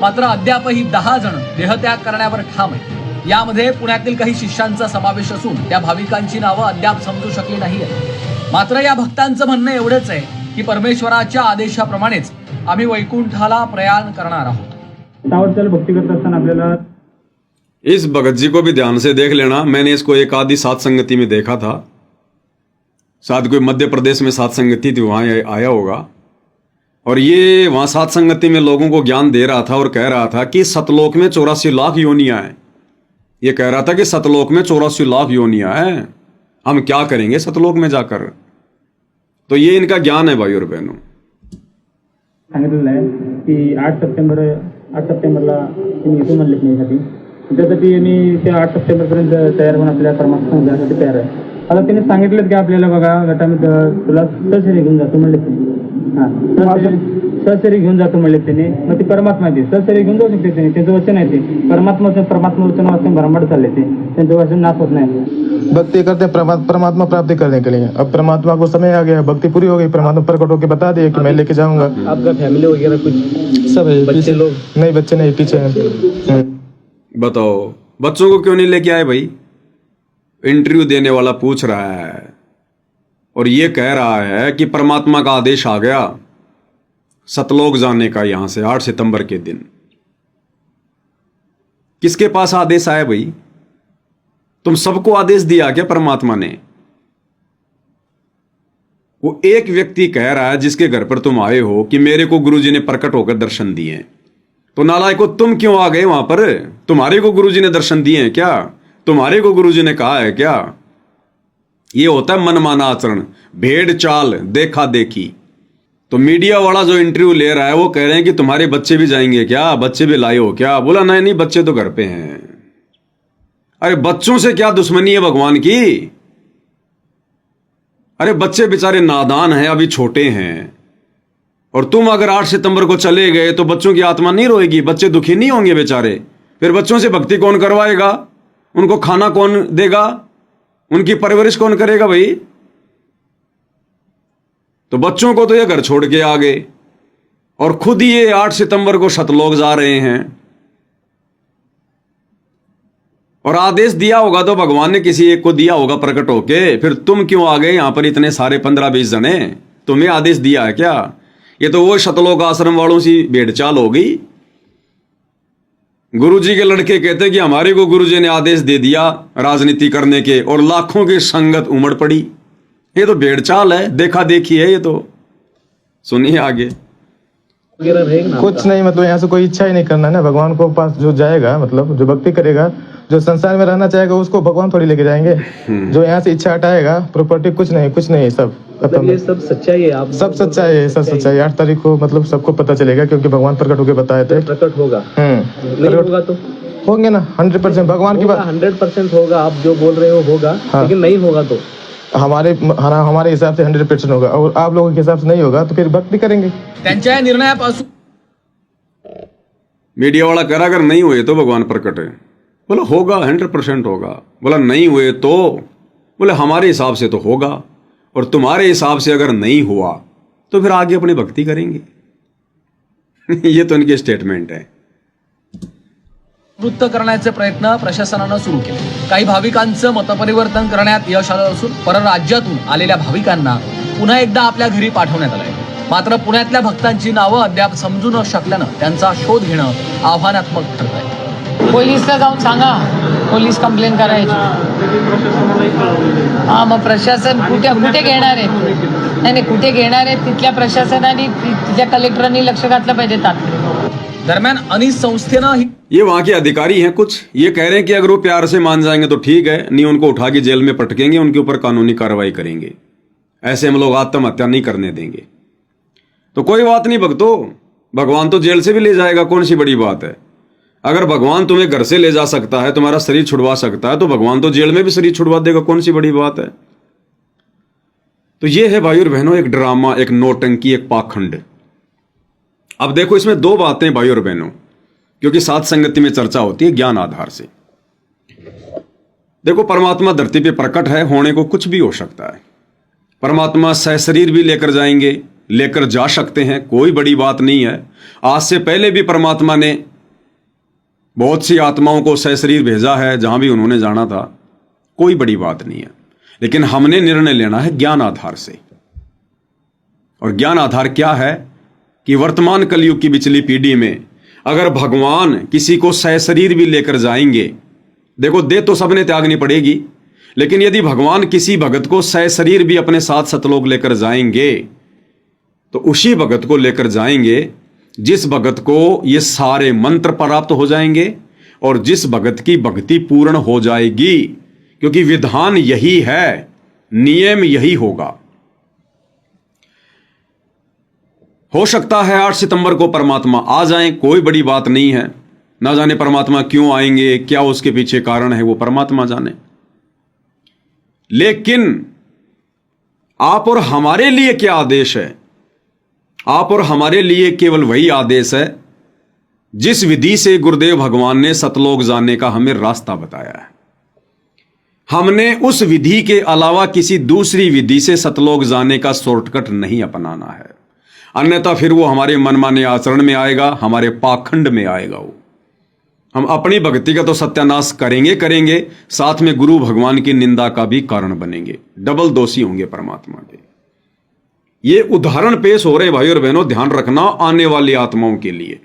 मात्र अद्यापही 10 जण देहत्याग करण्यावर ठाम आहेत। यामध्ये पुण्यातील काही शिष्यांचा समावेश असून त्या भाविकांची नावं अद्याप समजू शकली नाहीत। मात्र या भक्तांचं म्हणणं एवढंच आहे की परमेश्वराच्या आदेशाप्रमाणेच आम्ही वैकुंठाला प्रयाण करणार आहोत। सावरचल भक्ती करत असताना आपल्याला इस भगत जी को भी ध्यान से देख लेना। मैंने इसको एक आधी सात संगति में देखा था, शायद कोई मध्य प्रदेश में सात संगति थी, वहां आया होगा। और ये वहां सात संगति में लोगों को ज्ञान दे रहा था और कह रहा था कि सतलोक में 84 लाख योनियां हैं। ये कह रहा था कि सतलोक में 84 लाख योनियां हैं, हम क्या करेंगे सतलोक में जाकर। तो ये इनका ज्ञान है भाई और बहनों। सांगितलेलं आहे की 8 सप्टेंबरला तुम्ही इथून म्हणले नाही, त्यासाठी मी त्या 8 सप्टेंबरपर्यंत तयार होऊन आपल्या कर्मात जाण्यासाठी तयार आहे। आता तिने सांगितलं की आपल्याला बघा गटामध्ये तुला सहशरी घेऊन जातो म्हणले त्यांनी। हां सहशरी घेऊन जातो म्हणले त्यांनी। मग ती परमात्मा आहे, सहशरी घेऊन जाऊ शकते त्यांनी, त्यांचं वचन आहे ते। परमात्मा वचन वाचून भरमड चालले ते, त्यांचं वचन नाश होत नाही। भक्ति करते हैं परमात्मा प्राप्ति करने के लिए। अब परमात्मा को समय आ गया, भक्ति पूरी हो गई, परमात्मा प्रकट होकर बता दिया कि मैं लेके जाऊंगा। आपका फैमिली वगैरह कुछ सब है, बच्चे लोग? नहीं बच्चे नहीं, पीछे हैं। बताओ बच्चों को क्यों नहीं लेके आए भाई? इंटरव्यू देने वाला पूछ रहा है और ये कह रहा है कि परमात्मा का आदेश आ गया सतलोक जाने का यहां से 8 सितंबर के दिन। किसके पास आदेश आया भाई? तुम सबको आदेश दिया क्या परमात्मा ने? वो एक व्यक्ति कह रहा है जिसके घर पर तुम आए हो कि मेरे को गुरुजी ने प्रकट होकर दर्शन दिए, तो नालायको तुम क्यों आ गए वहां पर? तुम्हारे को गुरुजी ने दर्शन दिए हैं क्या? तुम्हारे को गुरुजी ने कहा है क्या? ये होता है मनमाना आचरण, भेड़ चाल, देखा देखी। तो मीडिया वाला जो इंटरव्यू ले रहा है वो कह रहे हैं कि तुम्हारे बच्चे भी जाएंगे क्या? बच्चे भी लाए हो क्या? बोला नहीं नहीं, बच्चे तो घर पे हैं। अरे बच्चों से क्या दुश्मनी है भगवान की? अरे बच्चे बेचारे नादान हैं, अभी छोटे हैं। और तुम अगर 8 सितंबर को चले गए तो बच्चों की आत्मा नहीं रोएगी? बच्चे दुखी नहीं होंगे बेचारे? फिर बच्चों से भक्ति कौन करवाएगा? उनको खाना कौन देगा? उनकी परवरिश कौन करेगा भाई? तो बच्चों को तो ये घर छोड़ के आ गए और खुद ये 8 सितंबर को सतलोक जा रहे हैं। और आदेश दिया होगा तो भगवान ने किसी एक को दिया होगा प्रकट होके। फिर तुम क्यों आ गए यहां पर इतने सारे 15-20 जने? तुम्हें आदेश दिया है क्या? ये तो वो सतलोक आश्रम वालों सी भेड़चाल हो गई। गुरुजी के लड़के कहते कि हमारे को गुरुजी ने आदेश दे दिया राजनीति करने के, और लाखों की संगत उमड़ पड़ी। ये तो भेड़चाल है, देखा देखी है ये तो। सुनिए आगे। कुछ नहीं, मतलब यहाँ से कोई इच्छा ही नहीं करना है ना। भगवान को पास जो जाएगा, मतलब जो भक्ति करेगा, जो संसार में रहना चाहेगा, उसको भगवान थोड़ी लेके जाएंगे। जो यहाँ से इच्छा हटाएगा, प्रॉपर्टी कुछ नहीं, सब मतलब ये सब सच्चाई है। आप सब सच्चाई है, सब सच्चाई। 8 तारीख को मतलब सबको पता चलेगा, क्योंकि भगवान प्रकट होके बताए थे। प्रकट होगा, नहीं होगा तो होंगे ना 100%। भगवान की बात 100% होगा। आप जो बोल रहे हो होगा, लेकिन नहीं होगा तो हमारे हिसाब से 100% होगा, और आप लोगों के हिसाब से नहीं होगा तो फिर भक्ति करेंगे। त्यांच्या या निर्णयापासून मीडिया वाला कह रहा अगर नहीं हुए तो भगवान प्रकट है। बोला होगा, 100% होगा। बोला नहीं हुए तो? बोले हमारे हिसाब से तो होगा, और तुम्हारे हिसाब से अगर नहीं हुआ तो फिर आगे अपनी भक्ति करेंगे। ये तो इनके स्टेटमेंट है। वृत्त करण्याचे प्रयत्न प्रशासनानं सुरू केले। काही भाविकांचं मतपरिवर्तन करण्यात यश आलं असून परराज्यातून आलेल्या भाविकांना पुन्हा एकदा आपल्या घरी पाठवण्यात आलंय। मात्र पुण्यातल्या भक्तांची नावं अद्याप समजू न शकल्यानं त्यांचा शोध घेणं आव्हानात्मक ठरत आहे। पोलिसला जाऊन सांगा, पोलीस कंप्लेंट करायची। हा मग प्रशासन कुठे घेणार आहे? नाही कुठे घेणार आहे? तिथल्या प्रशासनाने, तिथल्या कलेक्टरांनी लक्ष घातलं पाहिजे तात्काळ। दरम्यान अनीस संस्थेनं ये वहां के अधिकारी हैं कुछ, ये कह रहे हैं कि अगर वो प्यार से मान जाएंगे तो ठीक है, नहीं उनको उठा के जेल में पटकेंगे, उनके ऊपर कानूनी कार्रवाई करेंगे। ऐसे हम लोग आत्महत्या नहीं करने देंगे। तो कोई बात नहीं भक्तों, भगवान तो जेल से भी ले जाएगा, कौन सी बड़ी बात है। अगर भगवान तुम्हें घर से ले जा सकता है, तुम्हारा शरीर छुड़वा सकता है, तो भगवान तो जेल में भी शरीर छुड़वा देगा, कौन सी बड़ी बात है। तो ये है भाई और बहनों एक ड्रामा, एक नौटंकी, एक पाखंड। अब देखो इसमें दो बातें भाई और बहनों, क्योंकि साथ संगति में चर्चा होती है ज्ञान आधार से। देखो परमात्मा धरती पे प्रकट है, होने को कुछ भी हो सकता है। परमात्मा सहशरीर भी लेकर जाएंगे, लेकर जा सकते हैं, कोई बड़ी बात नहीं है। आज से पहले भी परमात्मा ने बहुत सी आत्माओं को सहशरीर भेजा है जहां भी उन्होंने जाना था, कोई बड़ी बात नहीं है। लेकिन हमने निर्णय लेना है ज्ञान आधार से। और ज्ञान आधार क्या है कि वर्तमान कलयुग की बिचली पीढ़ी में अगर भगवान किसी को सहशरीर भी लेकर जाएंगे, देखो दे तो सबने त्यागनी पड़ेगी, लेकिन यदि भगवान किसी भगत को सहशरीर भी अपने साथ सतलोक लेकर जाएंगे तो उसी भगत को लेकर जाएंगे जिस भगत को ये सारे मंत्र प्राप्त हो जाएंगे और जिस भगत की भक्ति पूर्ण हो जाएगी, क्योंकि विधान यही है, नियम यही होगा। हो सकता है 8 सितंबर को परमात्मा आ जाएं, कोई बड़ी बात नहीं है। ना जाने परमात्मा क्यों आएंगे, क्या उसके पीछे कारण है, वो परमात्मा जाने। लेकिन आप और हमारे लिए क्या आदेश है? आप और हमारे लिए केवल वही आदेश है जिस विधि से गुरुदेव भगवान ने सतलोक जाने का हमें रास्ता बताया है। हमने उस विधि के अलावा किसी दूसरी विधि से सतलोक जाने का शॉर्टकट नहीं अपनाना है, अन्यथा फिर वो हमारे मनमाने आचरण में आएगा, हमारे पाखंड में आएगा वो। हम अपनी भक्ति का तो सत्यानाश करेंगे करेंगे, साथ में गुरु भगवान की निंदा का भी कारण बनेंगे, डबल दोषी होंगे परमात्मा के। ये उदाहरण पेश हो रहे भाई और बहनों, ध्यान रखना आने वाली आत्माओं के लिए।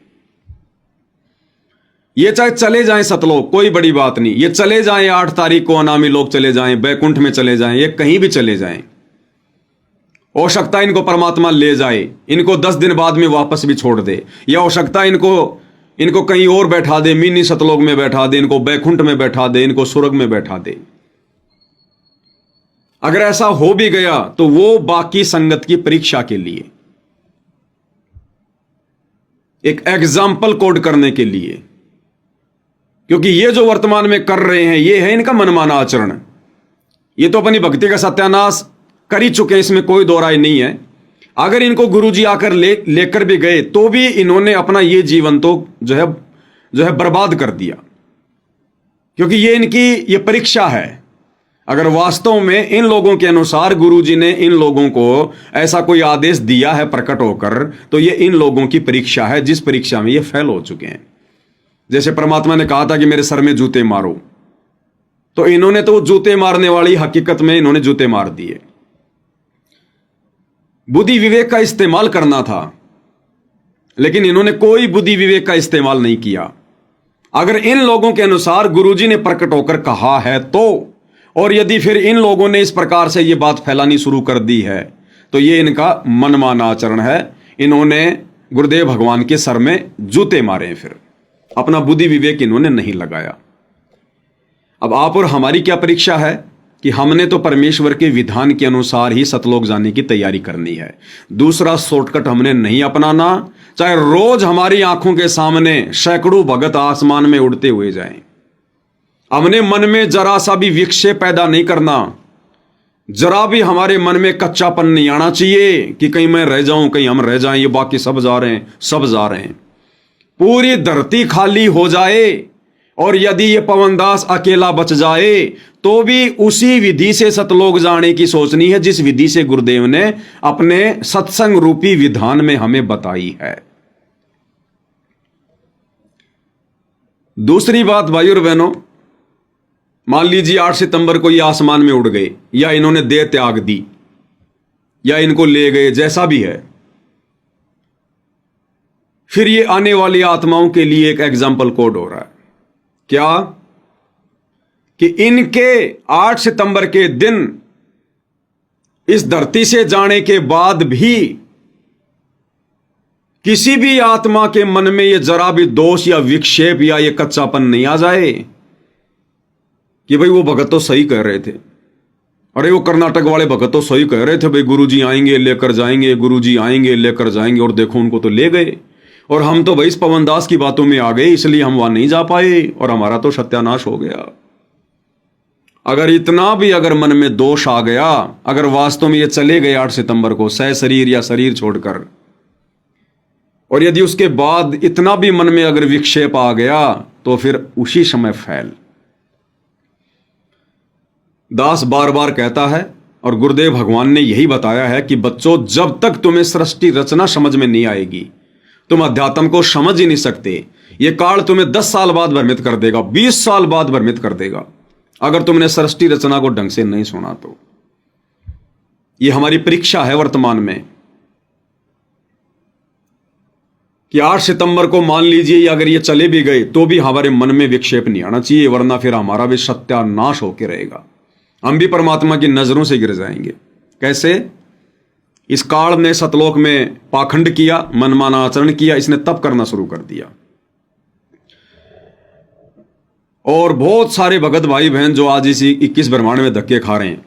ये चाहे चले जाएं सतलोक, कोई बड़ी बात नहीं, ये चले जाएं 8 तारीख को अनामी लोग चले जाएं, बैकुंठ में चले जाएं, ये कहीं भी चले जाएं, हो सकता है इनको परमात्मा ले जाए, इनको 10 दिन बाद में वापस भी छोड़ दे, या हो सकता है इनको कहीं और बैठा दे, मिनी सतलोक में बैठा दे, इनको बैकुंठ में बैठा दे, इनको स्वर्ग में बैठा दे। अगर ऐसा हो भी गया तो वो बाकी संगत की परीक्षा के लिए, एक एग्जाम्पल कोड करने के लिए, क्योंकि ये जो वर्तमान में कर रहे हैं ये है इनका मनमाना आचरण। ये तो अपनी भक्ति का सत्यानाश कर ही चुके हैं, इसमें कोई दो राय नहीं है। अगर इनको गुरुजी आकर लेकर भी गए तो भी इन्होंने अपना ये जीवन तो जो है बर्बाद कर दिया, क्योंकि ये इनकी ये परीक्षा है। अगर वास्तव में इन लोगों के अनुसार गुरुजी ने इन लोगों को ऐसा कोई आदेश दिया है प्रकट होकर, तो ये इन लोगों की परीक्षा है, जिस परीक्षा में ये फेल हो चुके हैं। जैसे परमात्मा ने कहा था कि मेरे सर में जूते मारो, तो इन्होंने तो जूते मारने वाली हकीकत में इन्होंने जूते मार दिए। बुद्धि विवेक का इस्तेमाल करना था, लेकिन इन्होंने कोई बुद्धि विवेक का इस्तेमाल नहीं किया। अगर इन लोगों के अनुसार गुरुजी ने प्रकट होकर कहा है तो, और यदि फिर इन लोगों ने इस प्रकार से यह बात फैलानी शुरू कर दी है, तो यह इनका मनमाना आचरण है। इन्होंने गुरुदेव भगवान के सर में जूते मारे, फिर अपना बुद्धि विवेक इन्होंने नहीं लगाया। अब आप और हमारी क्या परीक्षा है कि हमने तो परमेश्वर के विधान के अनुसार ही सतलोक जाने की तैयारी करनी है। दूसरा शॉर्टकट हमने नहीं अपनाना, चाहे रोज हमारी आंखों के सामने सैकड़ों भगत आसमान में उड़ते हुए जाएं। हमने मन में जरा सा भी विक्षेप पैदा नहीं करना, जरा भी हमारे मन में कच्चापन नहीं आना चाहिए कि कहीं मैं रह जाऊं, कहीं हम रह जाएं, ये बाकी सब जा रहे हैं, सब जा रहे हैं। पूरी धरती खाली हो जाए और यदि ये पवनदास अकेला बच जाए तो भी उसी विधि से सतलोक जाने की सोचनी है, जिस विधि से गुरुदेव ने अपने सत्संग रूपी विधान में हमें बताई है। दूसरी बात भाई और बहनों, मान लीजिए 8 सितंबर को ये आसमान में उड़ गए, या इन्होंने देह त्याग दी, या इनको ले गए, जैसा भी है, फिर ये आने वाली आत्माओं के लिए एक एग्जाम्पल कोड हो रहा है। क्या कि इनके 8 सितंबर के दिन इस धरती से जाने के बाद भी किसी भी आत्मा के मन में ये जरा भी दोष या विक्षेप या ये कच्चापन नहीं आ जाए कि भाई वो भगत तो सही कह रहे थे, अरे वो कर्नाटक वाले भगत तो सही कह रहे थे, भाई गुरुजी आएंगे लेकर जाएंगे, गुरुजी आएंगे लेकर जाएंगे, और देखो उनको तो ले गए, और हम तो भाई इस पवनदास की बातों में आ गए, इसलिए हम वहां नहीं जा पाए और हमारा तो सत्यानाश हो गया। अगर इतना भी अगर मन में दोष आ गया, अगर वास्तव में ये चले गए 8 सितंबर को सह शरीर या शरीर छोड़कर, और यदि उसके बाद इतना भी मन में अगर विक्षेप आ गया, तो फिर उसी समय फैल। दास बार बार कहता है, और गुरुदेव भगवान ने यही बताया है कि बच्चों, जब तक तुम्हें सृष्टि रचना समझ में नहीं आएगी, तुम अध्यात्म को समझ ही नहीं सकते। यह काल तुम्हें 10 साल बाद भ्रमित कर देगा, 20 साल बाद भ्रमित कर देगा, अगर तुमने सृष्टि रचना को ढंग से नहीं सुना तो। यह हमारी परीक्षा है वर्तमान में कि 8 सितंबर को मान लीजिए अगर ये चले भी गए तो भी हमारे मन में विक्षेप नहीं आना चाहिए, वरना फिर हमारा भी सत्यानाश होकर रहेगा। हम भी परमात्मा की नजरों से गिर जाएंगे। कैसे? इस काल ने सतलोक में पाखंड किया, मनमाना आचरण किया, इसने तप करना शुरू कर दिया। और बहुत सारे भगत भाई बहन जो आज इसी 21 ब्रह्मांड में धक्के खा रहे हैं,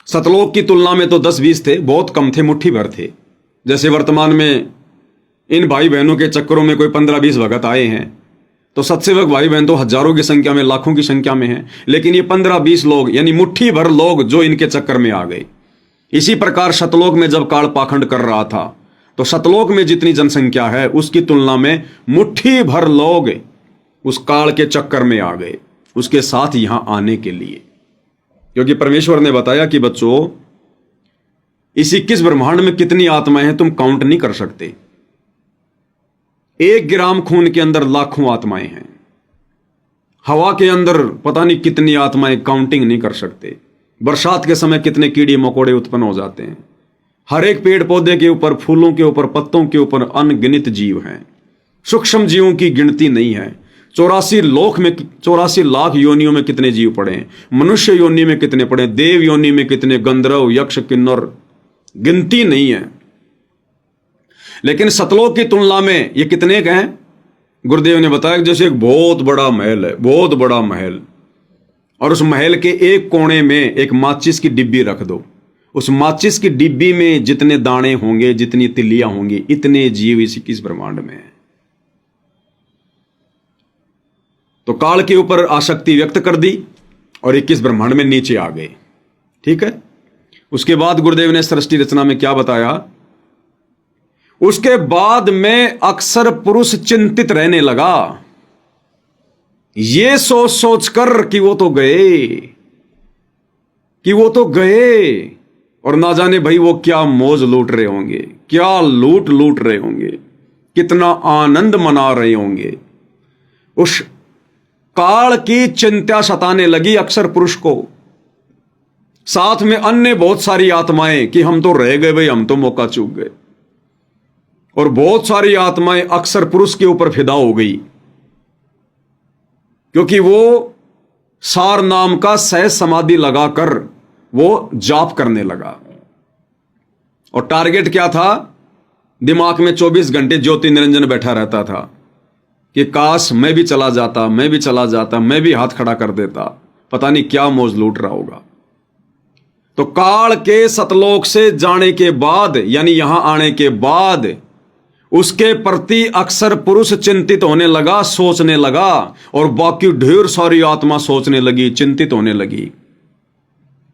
सतलोक की तुलना में तो 10-20 थे, बहुत कम थे, मुट्ठी भर थे। जैसे वर्तमान में इन भाई बहनों के चक्करों में कोई 15-20 भगत आए हैं, तो सत्सेवक भाई बहन तो हजारों की संख्या में, लाखों की संख्या में हैं, लेकिन ये 15-20 लोग, यानी मुट्ठी भर लोग जो इनके चक्कर में आ गए। इसी प्रकार सतलोक में जब काल पाखंड कर रहा था, तो सतलोक में जितनी जनसंख्या है उसकी तुलना में मुट्ठी भर लोग उस काल के चक्कर में आ गए, उसके साथ यहां आने के लिए। क्योंकि परमेश्वर ने बताया कि बच्चों, इस 21 ब्रह्मांड में कितनी आत्माएं हैं तुम काउंट नहीं कर सकते। 1 ग्राम खून के अंदर लाखों आत्माएं हैं। हवा के अंदर पता नहीं कितनी आत्माएं, काउंटिंग नहीं कर सकते। बरसात के समय कितने कीड़े मकोड़े उत्पन्न हो जाते हैं। हर एक पेड़ पौधे के ऊपर, फूलों के ऊपर, पत्तों के ऊपर अनगिनत जीव हैं। सूक्ष्म जीवों की गिनती नहीं है। 84 लाख योनियों में कितने जीव पड़े हैं, मनुष्य योनि में कितने पड़े, देव योनि में कितने, गंधर्व, यक्ष, किन्नर, गिनती नहीं है। लेकिन सतलोक की तुलना में ये कितने के हैं? गुरुदेव ने बताया कि जैसे एक बहुत बड़ा महल है, बहुत बड़ा महल, और उस महल के एक कोने में एक माचिस की डिब्बी रख दो। उस माचिस की डिब्बी में जितने दाने होंगे, जितनी तिलियां होंगी, इतने जीव इस 21 ब्रह्मांड में हैं। तो काल के ऊपर आसक्ति व्यक्त कर दी और 21 ब्रह्मांड में नीचे आ गए। ठीक है। उसके बाद गुरुदेव ने सृष्टि रचना में क्या बताया? उसके बाद में अक्सर पुरुष चिंतित रहने लगा, ये सोच सोच कर कि वो तो गए, और ना जाने भाई वो क्या मौज लूट रहे होंगे, क्या लूट रहे होंगे, कितना आनंद मना रहे होंगे। उस काल की चिंता सताने लगी अक्सर पुरुष को, साथ में अन्य बहुत सारी आत्माएं कि हम तो रह गए भाई, हम तो मौका चूक गए। और बहुत सारी आत्माएं अक्सर पुरुष के ऊपर फिदा हो गई, क्योंकि वो सार नाम का सहज समाधि लगाकर वो जाप करने लगा। और टारगेट क्या था? दिमाग में 24 घंटे ज्योति निरंजन बैठा रहता था कि काश मैं भी चला जाता, मैं भी चला जाता, मैं भी हाथ खड़ा कर देता, पता नहीं क्या मौज लूट रहा होगा। तो काल के सतलोक से जाने के बाद, यानी यहां आने के बाद, उसके प्रति अक्सर पुरुष चिंतित होने लगा, सोचने लगा, और बाकी ढेर सारी आत्मा सोचने लगी, चिंतित होने लगी।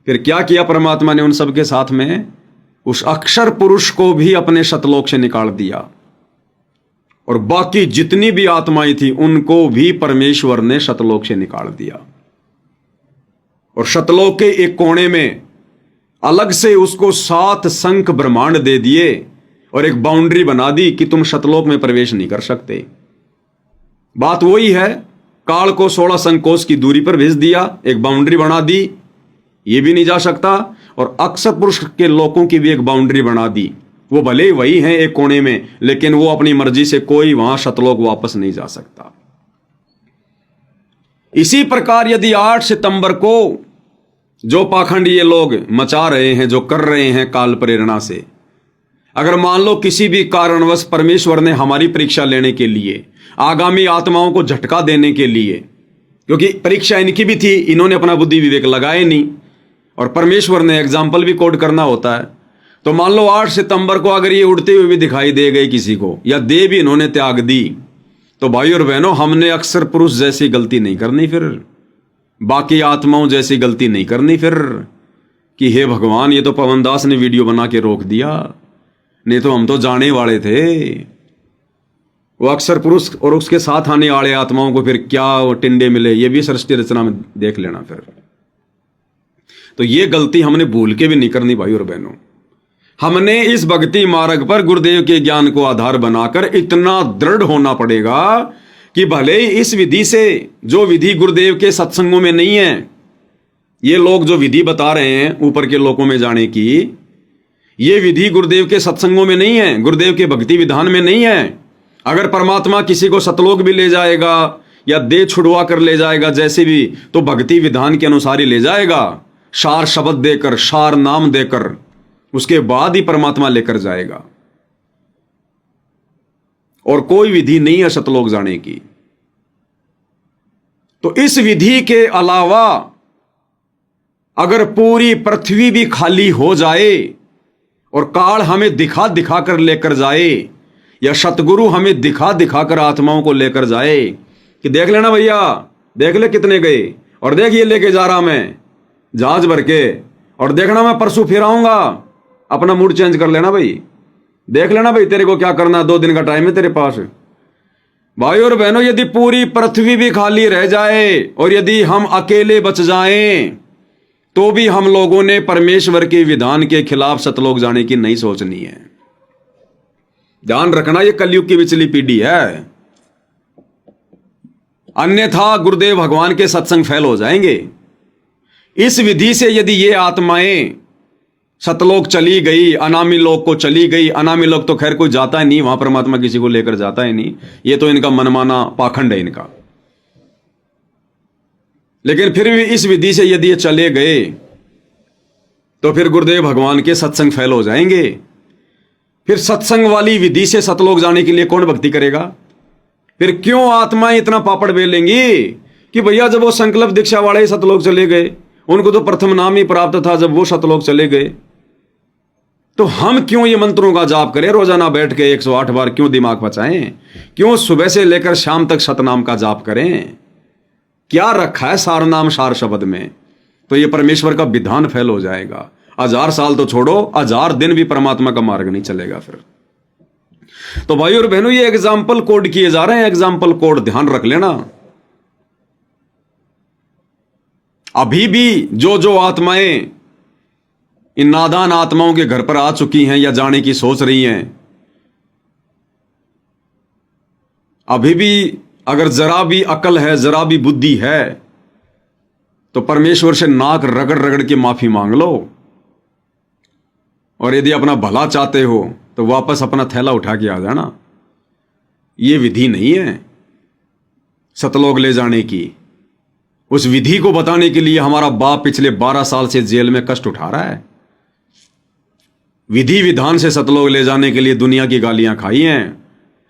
फिर क्या किया परमात्मा ने उन सबके साथ में? उस अक्षर पुरुष को भी अपने सतलोक से निकाल दिया, और बाकी जितनी भी आत्माएं थी उनको भी परमेश्वर ने सतलोक से निकाल दिया। और सतलोक के एक कोने में अलग से उसको 7 शंख ब्रह्मांड दे दिए और एक बाउंड्री बना दी कि तुम सतलोक में प्रवेश नहीं कर सकते। बात वही है, काल को 16 संकोच की दूरी पर भेज दिया, एक बाउंड्री बना दी, ये भी नहीं जा सकता। और अक्सर पुरुष के लोगों की भी एक बाउंड्री बना दी, वो भले वही हैं एक कोने में, लेकिन वो अपनी मर्जी से कोई वहां सतलोक वापस नहीं जा सकता। इसी प्रकार यदि 8 सितंबर को जो पाखंड ये लोग मचा रहे हैं, जो कर रहे हैं काल प्रेरणा से, अगर मान लो किसी भी कारणवश परमेश्वर ने हमारी परीक्षा लेने के लिए, आगामी आत्माओं को झटका देने के लिए, क्योंकि परीक्षा इनकी भी थी, इन्होंने अपना बुद्धि विवेक लगाए नहीं, और परमेश्वर ने एग्जाम्पल भी कोड करना होता है। तो मान लो 8 सितंबर को अगर ये उड़ते हुए भी दिखाई दे गए किसी को, या दे भी इन्होंने त्याग दी, तो भाई और बहनों, हमने अक्सर पुरुष जैसी गलती नहीं करनी, फिर बाकी आत्माओं जैसी गलती नहीं करनी फिर कि हे भगवान, ये तो पवनदास ने वीडियो बना के रोक दिया, नहीं तो हम तो जाने वाले थे। वो अक्सर पुरुष और उसके साथ आने वाले आत्माओं को फिर क्या टिंडे मिले, ये भी सृष्टि रचना में देख लेना। फिर तो ये गलती हमने भूल के भी नहीं करनी भाई और बहनों। हमने इस भक्ति मार्ग पर गुरुदेव के ज्ञान को आधार बनाकर इतना दृढ़ होना पड़ेगा कि भले ही इस विधि से, जो विधि गुरुदेव के सत्संगों में नहीं है, ये लोग जो विधि बता रहे हैं ऊपर के लोकों में जाने की, ये विधि गुरुदेव के सत्संगों में नहीं है, गुरुदेव के भक्ति विधान में नहीं है। अगर परमात्मा किसी को सतलोक भी ले जाएगा या देह छुड़वा कर ले जाएगा जैसे भी, तो भक्ति विधान के अनुसार ही ले जाएगा, सार शब्द देकर, सार नाम देकर, उसके बाद ही परमात्मा लेकर जाएगा। और कोई विधि नहीं है सतलोक जाने की। तो इस विधि के अलावा अगर पूरी पृथ्वी भी खाली हो जाए और काल हमें दिखा दिखा कर लेकर जाए, या सतगुरु हमें दिखा दिखा कर आत्माओं को लेकर जाए कि देख लेना भैया, देख ले कितने गए, और देख ये लेके जा रहा मैं जहाज भर के, और देखना मैं परसों फिर आऊंगा, अपना मूड चेंज कर लेना भाई, देख लेना भाई तेरे को क्या करना, 2 दिन का टाइम है तेरे पास। भाई और बहनों, यदि पूरी पृथ्वी भी खाली रह जाए और यदि हम अकेले बच जाएं, तो भी हम लोगों ने परमेश्वर के विधान के खिलाफ सतलोक जाने की नहीं सोचनी है। ध्यान रखना, ये कलयुग की विचली पीढ़ी है, अन्यथा गुरुदेव भगवान के सत्संग फेल हो जाएंगे। इस विधि से यदि ये आत्माएं सतलोक चली गई, अनामी लोक को चली गई, अनामी लोक तो खैर कोई जाता ही नहीं, वहां परमात्मा किसी को लेकर जाता ही नहीं, ये तो इनका मनमाना पाखंड है इनका। लेकिन फिर भी इस विधि से यदि ये चले गए तो फिर गुरुदेव भगवान के सत्संग फेल हो जाएंगे। फिर सत्संग वाली विधि से सतलोक जाने के लिए कौन भक्ति करेगा? फिर क्यों आत्माएं इतना पापड़ बेलेंगी कि भैया जब वो संकल्प दीक्षा वाले ही सतलोक चले गए, उनको तो प्रथम नाम ही प्राप्त था जब वो सतलोक चले गए, तो हम क्यों ये मंत्रों का जाप करें रोजाना बैठ के 108 बार? क्यों दिमाग बचाएं? क्यों सुबह से लेकर शाम तक सतनाम का जाप करें? क्या रखा है सार नाम सार शब्द में? तो ये परमेश्वर का विधान फेल हो जाएगा। 1000 साल तो छोड़ो, 1000 दिन भी परमात्मा का मार्ग नहीं चलेगा फिर। तो भाई और बहनों, ये एग्जाम्पल कोड किए जा रहे हैं, एग्जाम्पल कोड ध्यान रख लेना। अभी भी जो जो आत्माएं इन नादान आत्माओं के घर पर आ चुकी हैं या जाने की सोच रही हैं, अभी भी अगर जरा भी अकल है, जरा भी बुद्धि है, तो परमेश्वर से नाक रगड़ रगड़ के माफी मांग लो। और यदि अपना भला चाहते हो तो वापस अपना थैला उठा के आ जाना। ये विधि नहीं है सतलोक ले जाने की। उस विधि को बताने के लिए हमारा बाप पिछले 12 साल से जेल में कष्ट उठा रहा है। विधि विधान से सतलोक ले जाने के लिए दुनिया की गालियां खाई हैं,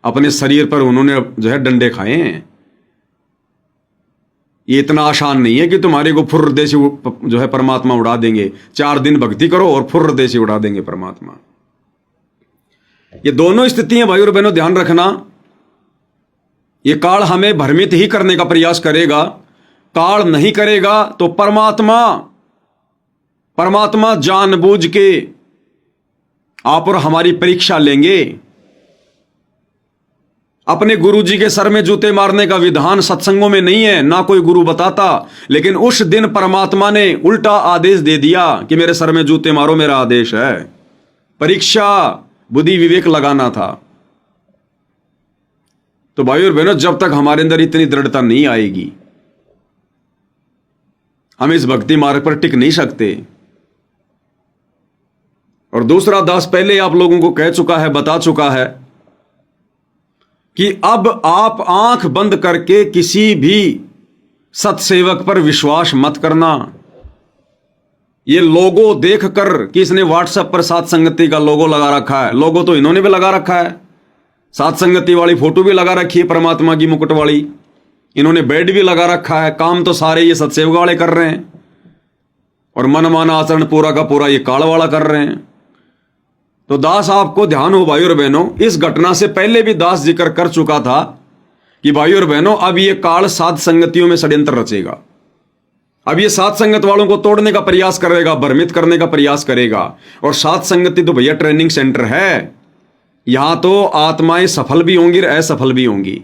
अपने शरीर पर उन्होंने जो है डंडे खाए हैं। ये इतना आसान नहीं है कि तुम्हारे को फुर्र देसी जो है परमात्मा उड़ा देंगे। 4 दिन भक्ति करो और फुर्र देसी उड़ा देंगे परमात्मा। ये दोनों स्थितियां भाई और बहनों ध्यान रखना। ये काल हमें भ्रमित ही करने का प्रयास करेगा। काल नहीं करेगा तो परमात्मा जानबूझ के आप और हमारी परीक्षा लेंगे। अपने गुरुजी के सर में जूते मारने का विधान सत्संगों में नहीं है, ना कोई गुरु बताता। लेकिन उस दिन परमात्मा ने उल्टा आदेश दे दिया कि मेरे सर में जूते मारो, मेरा आदेश है। परीक्षा बुद्धि विवेक लगाना था। तो भाई और बहनों, जब तक हमारे अंदर इतनी दृढ़ता नहीं आएगी, हम इस भक्ति मार्ग पर टिक नहीं सकते। और दूसरा, दास पहले आप लोगों को कह चुका है, बता चुका है कि अब आप आंख बंद करके किसी भी सत्सेवक पर विश्वास मत करना। ये लोगो देखकर कि इसने व्हाट्सएप पर सात संगति का लोगो लगा रखा है, लोगो तो इन्होंने भी लगा रखा है, सात संगति वाली फोटो भी लगा रखी है परमात्मा की मुकुट वाली, इन्होंने बेड भी लगा रखा है। काम तो सारे ये सत्सेवक वाले कर रहे हैं और मनमाना आचरण पूरा का पूरा ये काल वाला कर रहे हैं। तो दास आपको ध्यान हो भाई और बहनों, इस घटना से पहले भी दास जिक्र कर चुका था कि भाई और बहनों, अब ये काल सात संगतियों में षड्यंत्र रचेगा। अब ये सात संगत वालों को तोड़ने का प्रयास करेगा, भ्रमित करने का प्रयास करेगा। और सात संगति तो भैया ट्रेनिंग सेंटर है। यहां तो आत्माएं सफल भी होंगी और असफल भी होंगी।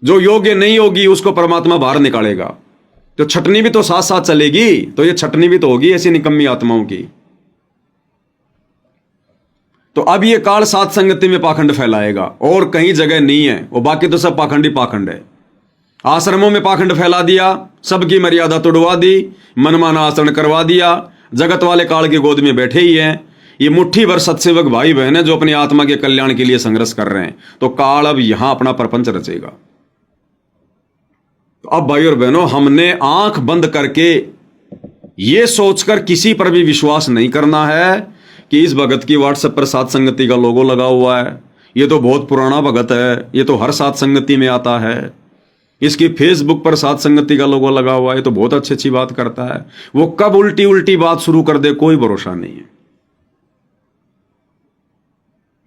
जो योग्य नहीं होगी उसको परमात्मा बाहर निकालेगा। तो छटनी भी तो साथ साथ चलेगी, तो ये छटनी भी तो होगी ऐसी निकम्मी आत्माओं की। तो अब ये काल सात संगति में पाखंड फैलाएगा और कहीं जगह नहीं है। वो बाकी तो सब पाखंड ही पाखंड है। आश्रमों में पाखंड फैला दिया, सबकी मर्यादा तोड़वा दी, मनमाना आचरण करवा दिया। जगत वाले काल की गोद में बैठे ही हैं। ये मुट्ठी भर सत्सेवक भाई बहन है जो अपनी आत्मा के कल्याण के लिए संघर्ष कर रहे हैं। तो काल अब यहां अपना प्रपंच रचेगा। तो अब भाई और बहनों, हमने आंख बंद करके ये सोचकर किसी पर भी विश्वास नहीं करना है कि इस भगत की व्हाट्सएप पर सात संगति का लोगो लगा हुआ है, ये तो बहुत पुराना भगत है, ये तो हर सात संगति में आता है, इसकी फेसबुक पर सात संगति का लोगो लगा हुआ है, ये तो बहुत अच्छी बात करता है। वो कब उल्टी उल्टी बात शुरू कर दे कोई भरोसा नहीं है।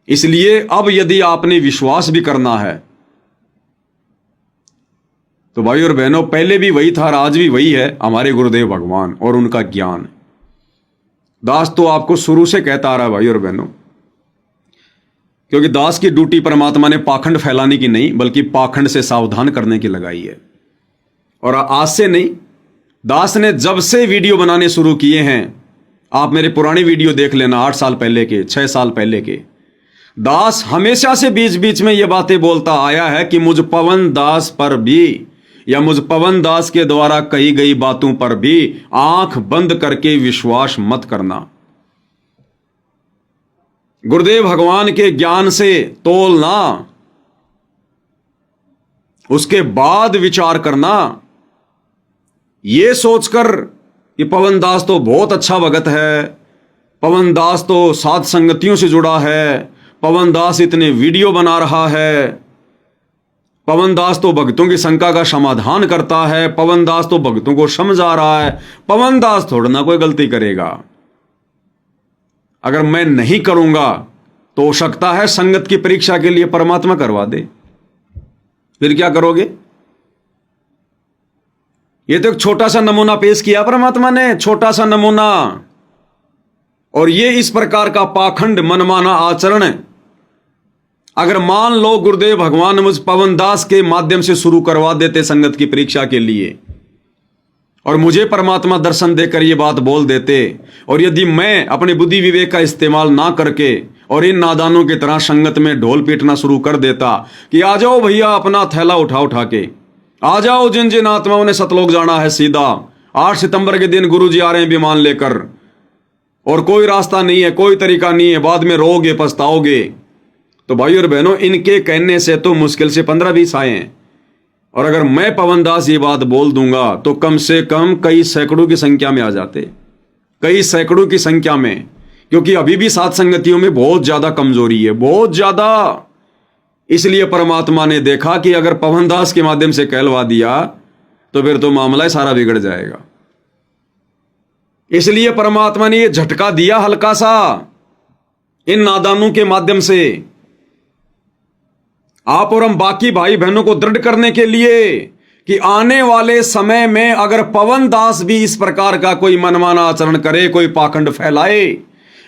इसलिए अब यदि आपने विश्वास भी करना है तो भाई और बहनों, पहले भी वही था और आज भी वही है, हमारे गुरुदेव भगवान और उनका ज्ञान। दास तो आपको शुरू से कहता आ रहा है भाई और बहनों, क्योंकि दास की ड्यूटी परमात्मा ने पाखंड फैलाने की नहीं बल्कि पाखंड से सावधान करने की लगाई है। और आज से नहीं, दास ने जब से वीडियो बनाने शुरू किए हैं, आप मेरे पुराने वीडियो देख लेना, 8 साल पहले के, 6 साल पहले के, दास हमेशा से बीच बीच में ये बातें बोलता आया है कि मुझ पवन दास पर भी या मुझ पवन दास के द्वारा कही गई बातों पर भी आंख बंद करके विश्वास मत करना। गुरुदेव भगवान के ज्ञान से तोलना, उसके बाद विचार करना। यह सोचकर कि पवन दास तो बहुत अच्छा भगत है, पवन दास तो साध संगतियों से जुड़ा है, पवन दास इतने वीडियो बना रहा है, पवन दास तो भक्तों की शंका का समाधान करता है, पवन दास तो भक्तों को समझा रहा है, पवन दास थोड़ा ना कोई गलती करेगा। अगर मैं नहीं करूंगा तो हो सकता है संगत की परीक्षा के लिए परमात्मा करवा दे, फिर क्या करोगे? यह तो एक छोटा सा नमूना पेश किया परमात्मा ने, छोटा सा नमूना। और यह इस प्रकार का पाखंड मनमाना आचरण अगर मान लो गुरुदेव भगवान मुझ पवन दास के माध्यम से शुरू करवा देते संगत की परीक्षा के लिए, और मुझे परमात्मा दर्शन देकर यह बात बोल देते, और यदि मैं अपने बुद्धि विवेक का इस्तेमाल ना करके और इन नादानों की तरह संगत में ढोल पीटना शुरू कर देता कि आ जाओ भैया अपना थैला उठा उठा के, आ जाओ जिन जिन आत्माओं ने सतलोक जाना है सीधा, 8 सितंबर के दिन गुरुजी आ रहे हैं विमान लेकर, और कोई रास्ता नहीं है, कोई तरीका नहीं है, बाद में रोगे पछताओगे। तो भाई और बहनों, इनके कहने से तो मुश्किल से 15-20 आए हैं, और अगर मैं पवन दास ये बात बोल दूंगा तो कम से कम कई सैकड़ों की संख्या में आ जाते, कई सैकड़ों की संख्या में, क्योंकि अभी भी साथ संगतियों में बहुत ज्यादा कमजोरी है, बहुत ज्यादा। इसलिए परमात्मा ने देखा कि अगर पवन दास के माध्यम से कहलवा दिया तो फिर तो मामला सारा बिगड़ जाएगा। इसलिए परमात्मा ने यह झटका दिया हल्का सा इन नादानों के माध्यम से, आप और हम बाकी भाई बहनों को दृढ़ करने के लिए कि आने वाले समय में अगर पवन दास भी इस प्रकार का कोई मनमाना आचरण करे, कोई पाखंड फैलाए,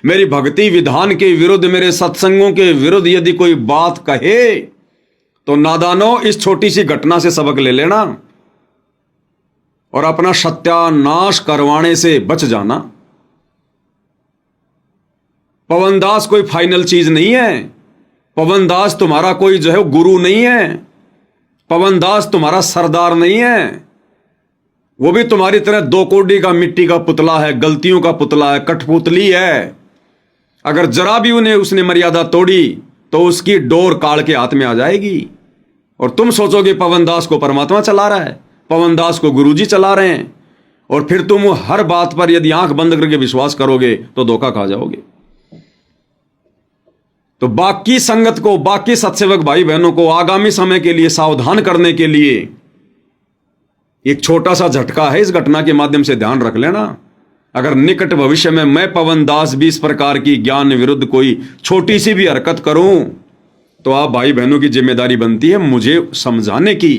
मेरी भक्ति विधान के विरुद्ध, मेरे सत्संगों के विरुद्ध यदि कोई बात कहे, तो नादानो इस छोटी सी घटना से सबक ले लेना और अपना सत्यानाश करवाने से बच जाना। पवन दास कोई फाइनल चीज नहीं है, पवन दास तुम्हारा कोई जो है गुरु नहीं है, पवन दास तुम्हारा सरदार नहीं है, वो भी तुम्हारी तरह 2 कोड़ी का मिट्टी का पुतला है, गलतियों का पुतला है, कठपुतली है। अगर जरा भी उसने मर्यादा तोड़ी तो उसकी डोर काल के हाथ में आ जाएगी, और तुम सोचोगे पवन दास को परमात्मा चला रहा है, पवन दास को गुरुजी चला रहे हैं, और फिर तुम हर बात पर यदि आंख बंद करके विश्वास करोगे तो धोखा खा जाओगे। तो बाकी संगत को, बाकी सत्सेवक भाई बहनों को आगामी समय के लिए सावधान करने के लिए एक छोटा सा झटका है, इस घटना के माध्यम से ध्यान रख लेना। अगर निकट भविष्य में मैं पवन दास भी इस प्रकार की ज्ञान विरुद्ध कोई छोटी सी भी हरकत करूं तो आप भाई बहनों की जिम्मेदारी बनती है मुझे समझाने की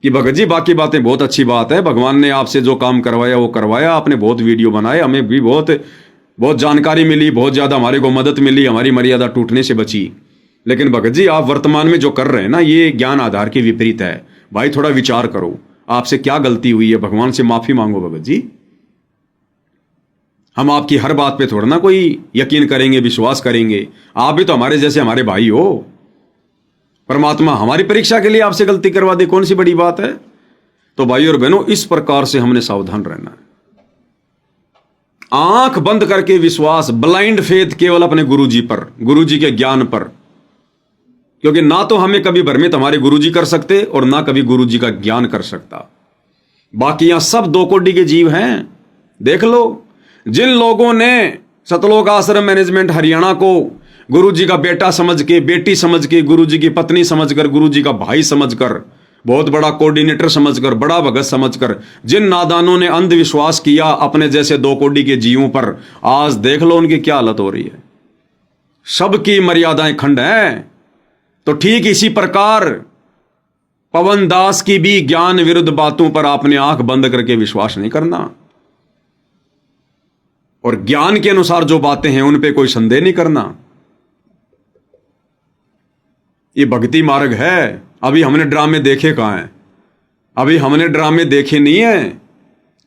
कि भगत जी बाकी बातें बहुत अच्छी बात है, भगवान ने आपसे जो काम करवाया वो करवाया, आपने बहुत वीडियो बनाए, हमें भी बहुत जानकारी मिली, बहुत ज्यादा हमारे को मदद मिली, हमारी मर्यादा टूटने से बची। लेकिन भगत जी आप वर्तमान में जो कर रहे हैं ना, ये ज्ञान आधार के विपरीत है। भाई थोड़ा विचार करो, आपसे क्या गलती हुई है, भगवान से माफी मांगो। भगत जी हम आपकी हर बात पे थोड़ा ना कोई यकीन करेंगे, विश्वास करेंगे, आप भी तो हमारे जैसे हमारे भाई हो। परमात्मा हमारी परीक्षा के लिए आपसे गलती करवा दे, कौन सी बड़ी बात है। तो भाई और बहनों, इस प्रकार से हमने सावधान रहना है, आंख बंद करके विश्वास, ब्लाइंड फेथ केवल अपने गुरुजी पर, गुरुजी के ज्ञान पर, क्योंकि ना तो हमें कभी भ्रमित हमारे गुरुजी कर सकते और ना कभी गुरुजी का ज्ञान कर सकता। बाकी यहां सब 2 कोटि के जीव हैं। देख लो, जिन लोगों ने सतलोक आश्रम मैनेजमेंट हरियाणा को गुरुजी का बेटा समझ के, बेटी समझ के, गुरुजी की पत्नी समझकर, गुरुजी का भाई समझकर, बहुत बड़ा कोऑर्डिनेटर समझकर, बड़ा भगत समझकर, जिन नादानों ने अंधविश्वास किया अपने जैसे 2 कोटि के जीवों पर, आज देख लो उनकी क्या हालत हो रही है। सबकी मर्यादाएं खंड हैं। तो ठीक इसी प्रकार पवन दास की भी ज्ञान विरुद्ध बातों पर आपने आंख बंद करके विश्वास नहीं करना, और ज्ञान के अनुसार जो बातें हैं उन पे कोई संदेह नहीं करना। ये भक्ति मार्ग है। अभी हमने ड्रामे देखे कहां हैं, अभी हमने ड्रामे देखे नहीं है।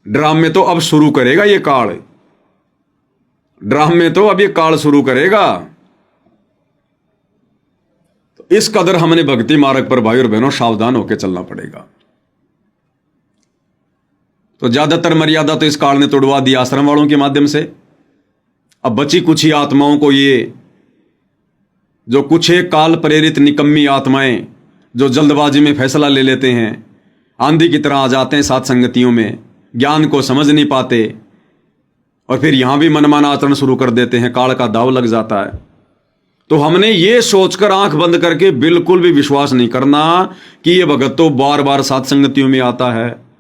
ड्रामे तो अब शुरू करेगा ये काल, ड्रामे तो अब ये काल शुरू करेगा। इस कदर हमने भक्ति मार्ग पर भाई और बहनों सावधान होकर चलना पड़ेगा। तो ज्यादातर मर्यादा तो इस काल ने तोड़वा दी आश्रम वालों के माध्यम से। अब बची कुछ ही आत्माओं को, ये जो कुछ एक काल प्रेरित निकम्मी आत्माएं जो जल्दबाजी में फैसला ले लेते हैं, आंधी की तरह आ जाते हैं साथ संगतियों में, ज्ञान को समझ नहीं पाते और फिर यहां भी मनमाना आचरण शुरू कर देते हैं, काल का दाव लग जाता है। तो हमने ये सोचकर आंख बंद करके बिल्कुल भी विश्वास नहीं करना कि ये भगत तो बार बार साथ संगतियों में आता है,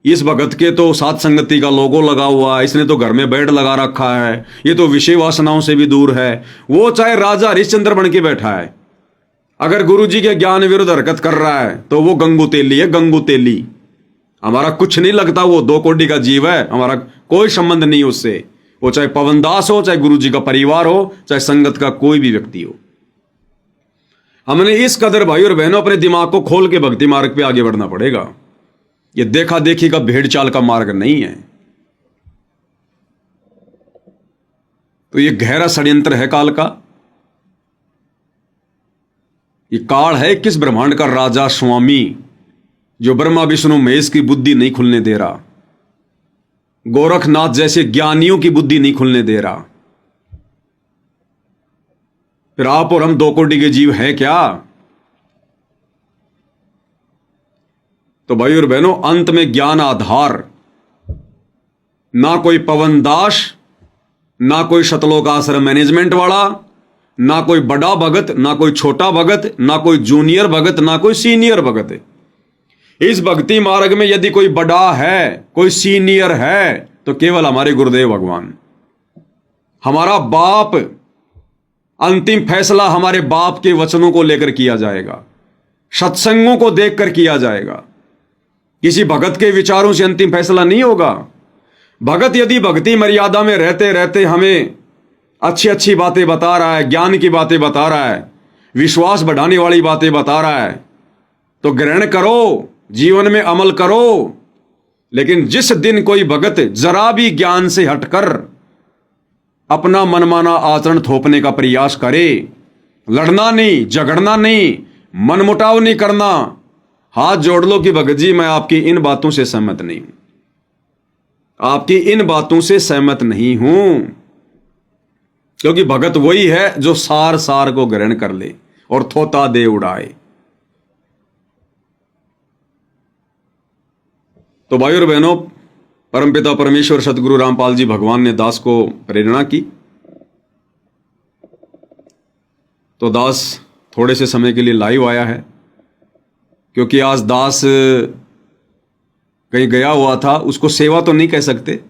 इस भगत के तो साथ संगति का लोगो लगा हुआ है, इसने तो घर में बेड लगा रखा है, ये तो विषय वासनाओं से भी दूर है। वो चाहे राजा हरिश्चंद्र बन के बैठा है, अगर गुरुजी के ज्ञान विरुद्ध हरकत कर रहा है तो वो गंगू तेली है, गंगू तेली। हमारा कुछ नहीं लगता, वो 2 कोटि का जीव है, हमारा कोई संबंध नहीं उससे। वो चाहे पवनदास हो, चाहे गुरुजी का परिवार हो, चाहे संगत का कोई भी व्यक्ति हो। हमने इस कदर भाई और बहनों अपने दिमाग को खोल के भक्ति मार्ग पे आगे बढ़ना पड़ेगा। ये देखा देखी का भेड़ चाल का मार्ग नहीं है। तो ये गहरा षड्यंत्र है काल का। ये काल है किस ब्रह्मांड का राजा स्वामी जो ब्रह्मा विष्णु महेश की बुद्धि नहीं खुलने दे रहा, गोरखनाथ जैसे ज्ञानियों की बुद्धि नहीं खुलने दे रहा। फिर आप और हम 2 कोटि के जीव हैं क्या? तो भाई और बहनों, अंत में ज्ञान आधार, ना कोई पवनदास, ना कोई शतलोक आश्रम मैनेजमेंट वाला, ना कोई बड़ा भगत, ना कोई छोटा भगत, ना कोई जूनियर भगत, ना कोई सीनियर भगत। इस भक्ति मार्ग में यदि कोई बड़ा है, कोई सीनियर है, तो केवल हमारे गुरुदेव भगवान। हमारा बाप, अंतिम फैसला हमारे बाप के वचनों को लेकर किया जाएगा, सत्संगों को देखकर किया जाएगा। किसी भगत के विचारों से अंतिम फैसला नहीं होगा। भगत यदि भक्ति मर्यादा में रहते रहते हमें अच्छी अच्छी बातें बता रहा है, ज्ञान की बातें बता रहा है, विश्वास बढ़ाने वाली बातें बता रहा है, तो ग्रहण करो, जीवन में अमल करो। लेकिन जिस दिन कोई भगत जरा भी ज्ञान से हटकर अपना मनमाना आचरण थोपने का प्रयास करे, लड़ना नहीं, झगड़ना नहीं, मनमुटाव नहीं करना, हाथ जोड़ लो कि भगत जी मैं आपकी इन बातों से सहमत नहीं हूं, आपकी इन बातों से सहमत नहीं हूं। क्योंकि भगत वही है जो सार सार को ग्रहण कर ले और थोता दे उड़ाए। तो भाई और बहनों, परमपिता परमेश्वर सतगुरु रामपाल जी भगवान ने दास को प्रेरणा की। तो दास थोड़े से समय के लिए लाइव आया है, क्योंकि आज दास कहीं गया हुआ था। उसको सेवा तो नहीं कह सकते,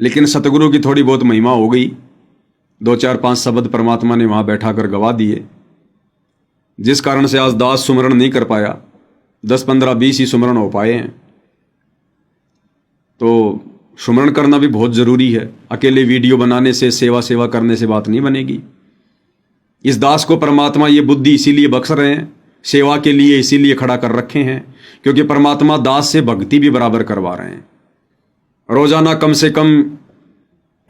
लेकिन सतगुरु की थोड़ी बहुत महिमा हो गई। 2 4 5 शब्द परमात्मा ने वहां बैठा कर गवा दिए, जिस कारण से आज दास सुमरण नहीं कर पाया। 10 15 20 ही सुमरण हो पाए हैं। तो सुमरण करना भी बहुत जरूरी है। अकेले वीडियो बनाने से, सेवा करने से बात नहीं बनेगी। इस दास को परमात्मा ये बुद्धि इसीलिए बख्श रहे हैं, सेवा के लिए इसीलिए खड़ा कर रखे हैं, क्योंकि परमात्मा दास से भक्ति भी बराबर करवा रहे हैं। रोजाना कम से कम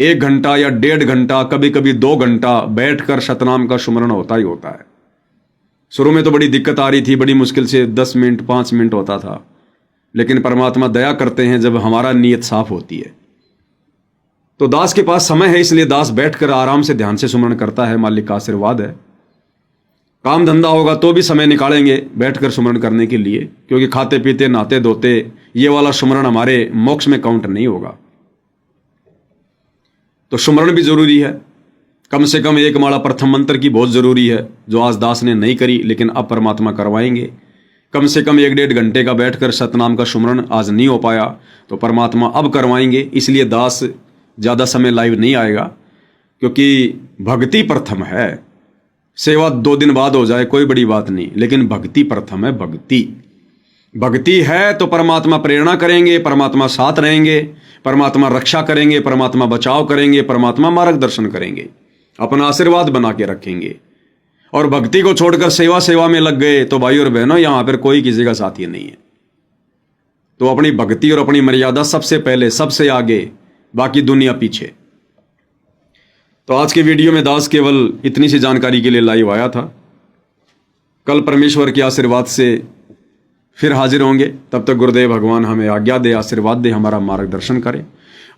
1 घंटा या 1.5 घंटा, कभी कभी 2 घंटा बैठकर सतनाम का सुमरण होता ही होता है। शुरू में तो बड़ी दिक्कत आ रही थी, बड़ी मुश्किल से 10 मिनट 5 मिनट होता था, लेकिन परमात्मा दया करते हैं जब हमारा नीयत साफ होती है। तो दास के पास समय है, इसलिए दास बैठकर आराम से ध्यान से सुमरण करता है। मालिक का आशीर्वाद है। काम धंधा होगा तो भी समय निकालेंगे बैठकर सुमरण करने के लिए, क्योंकि खाते पीते नहाते धोते ये वाला सुमरण हमारे मोक्ष में काउंट नहीं होगा। तो सुमरण भी जरूरी है। कम से कम 1 माला प्रथम मंत्र की बहुत जरूरी है, जो आज दास ने नहीं करी, लेकिन अब परमात्मा करवाएंगे। कम से कम 1-1.5 घंटे का बैठकर सतनाम का सुमरण आज नहीं हो पाया, तो परमात्मा अब करवाएंगे। इसलिए दास ज़्यादा समय लाइव नहीं आएगा, क्योंकि भक्ति प्रथम है। सेवा 2 दिन बाद हो जाए कोई बड़ी बात नहीं, लेकिन भक्ति प्रथम है। भक्ति है तो परमात्मा प्रेरणा करेंगे, परमात्मा साथ रहेंगे, परमात्मा रक्षा करेंगे, परमात्मा बचाव करेंगे, परमात्मा मार्गदर्शन करेंगे, अपना आशीर्वाद बना के रखेंगे। और भक्ति को छोड़कर सेवा में लग गए तो भाई और बहनों, यहां पर कोई किसी का साथी नहीं है। तो अपनी भक्ति और अपनी मर्यादा सबसे पहले, सबसे आगे, बाकी दुनिया पीछे। तो आज के वीडियो में दास केवल इतनी सी जानकारी के लिए लाइव आया था। कल परमेश्वर के आशीर्वाद से फिर हाजिर होंगे। तब तक गुरुदेव भगवान हमें आज्ञा दे, आशीर्वाद दे, हमारा मार्गदर्शन करें।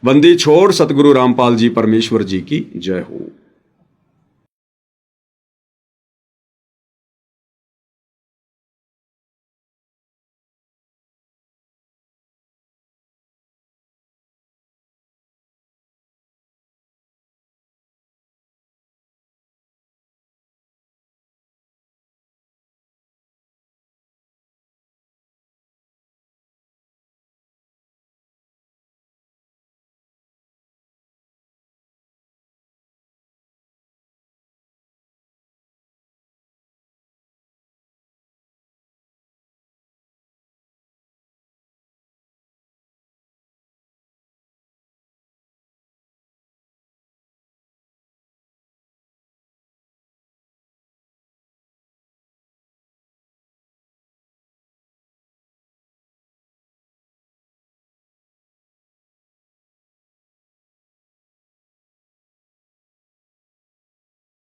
बंदी छोड़ सतगुरु रामपाल जी परमेश्वर जी की जय हो।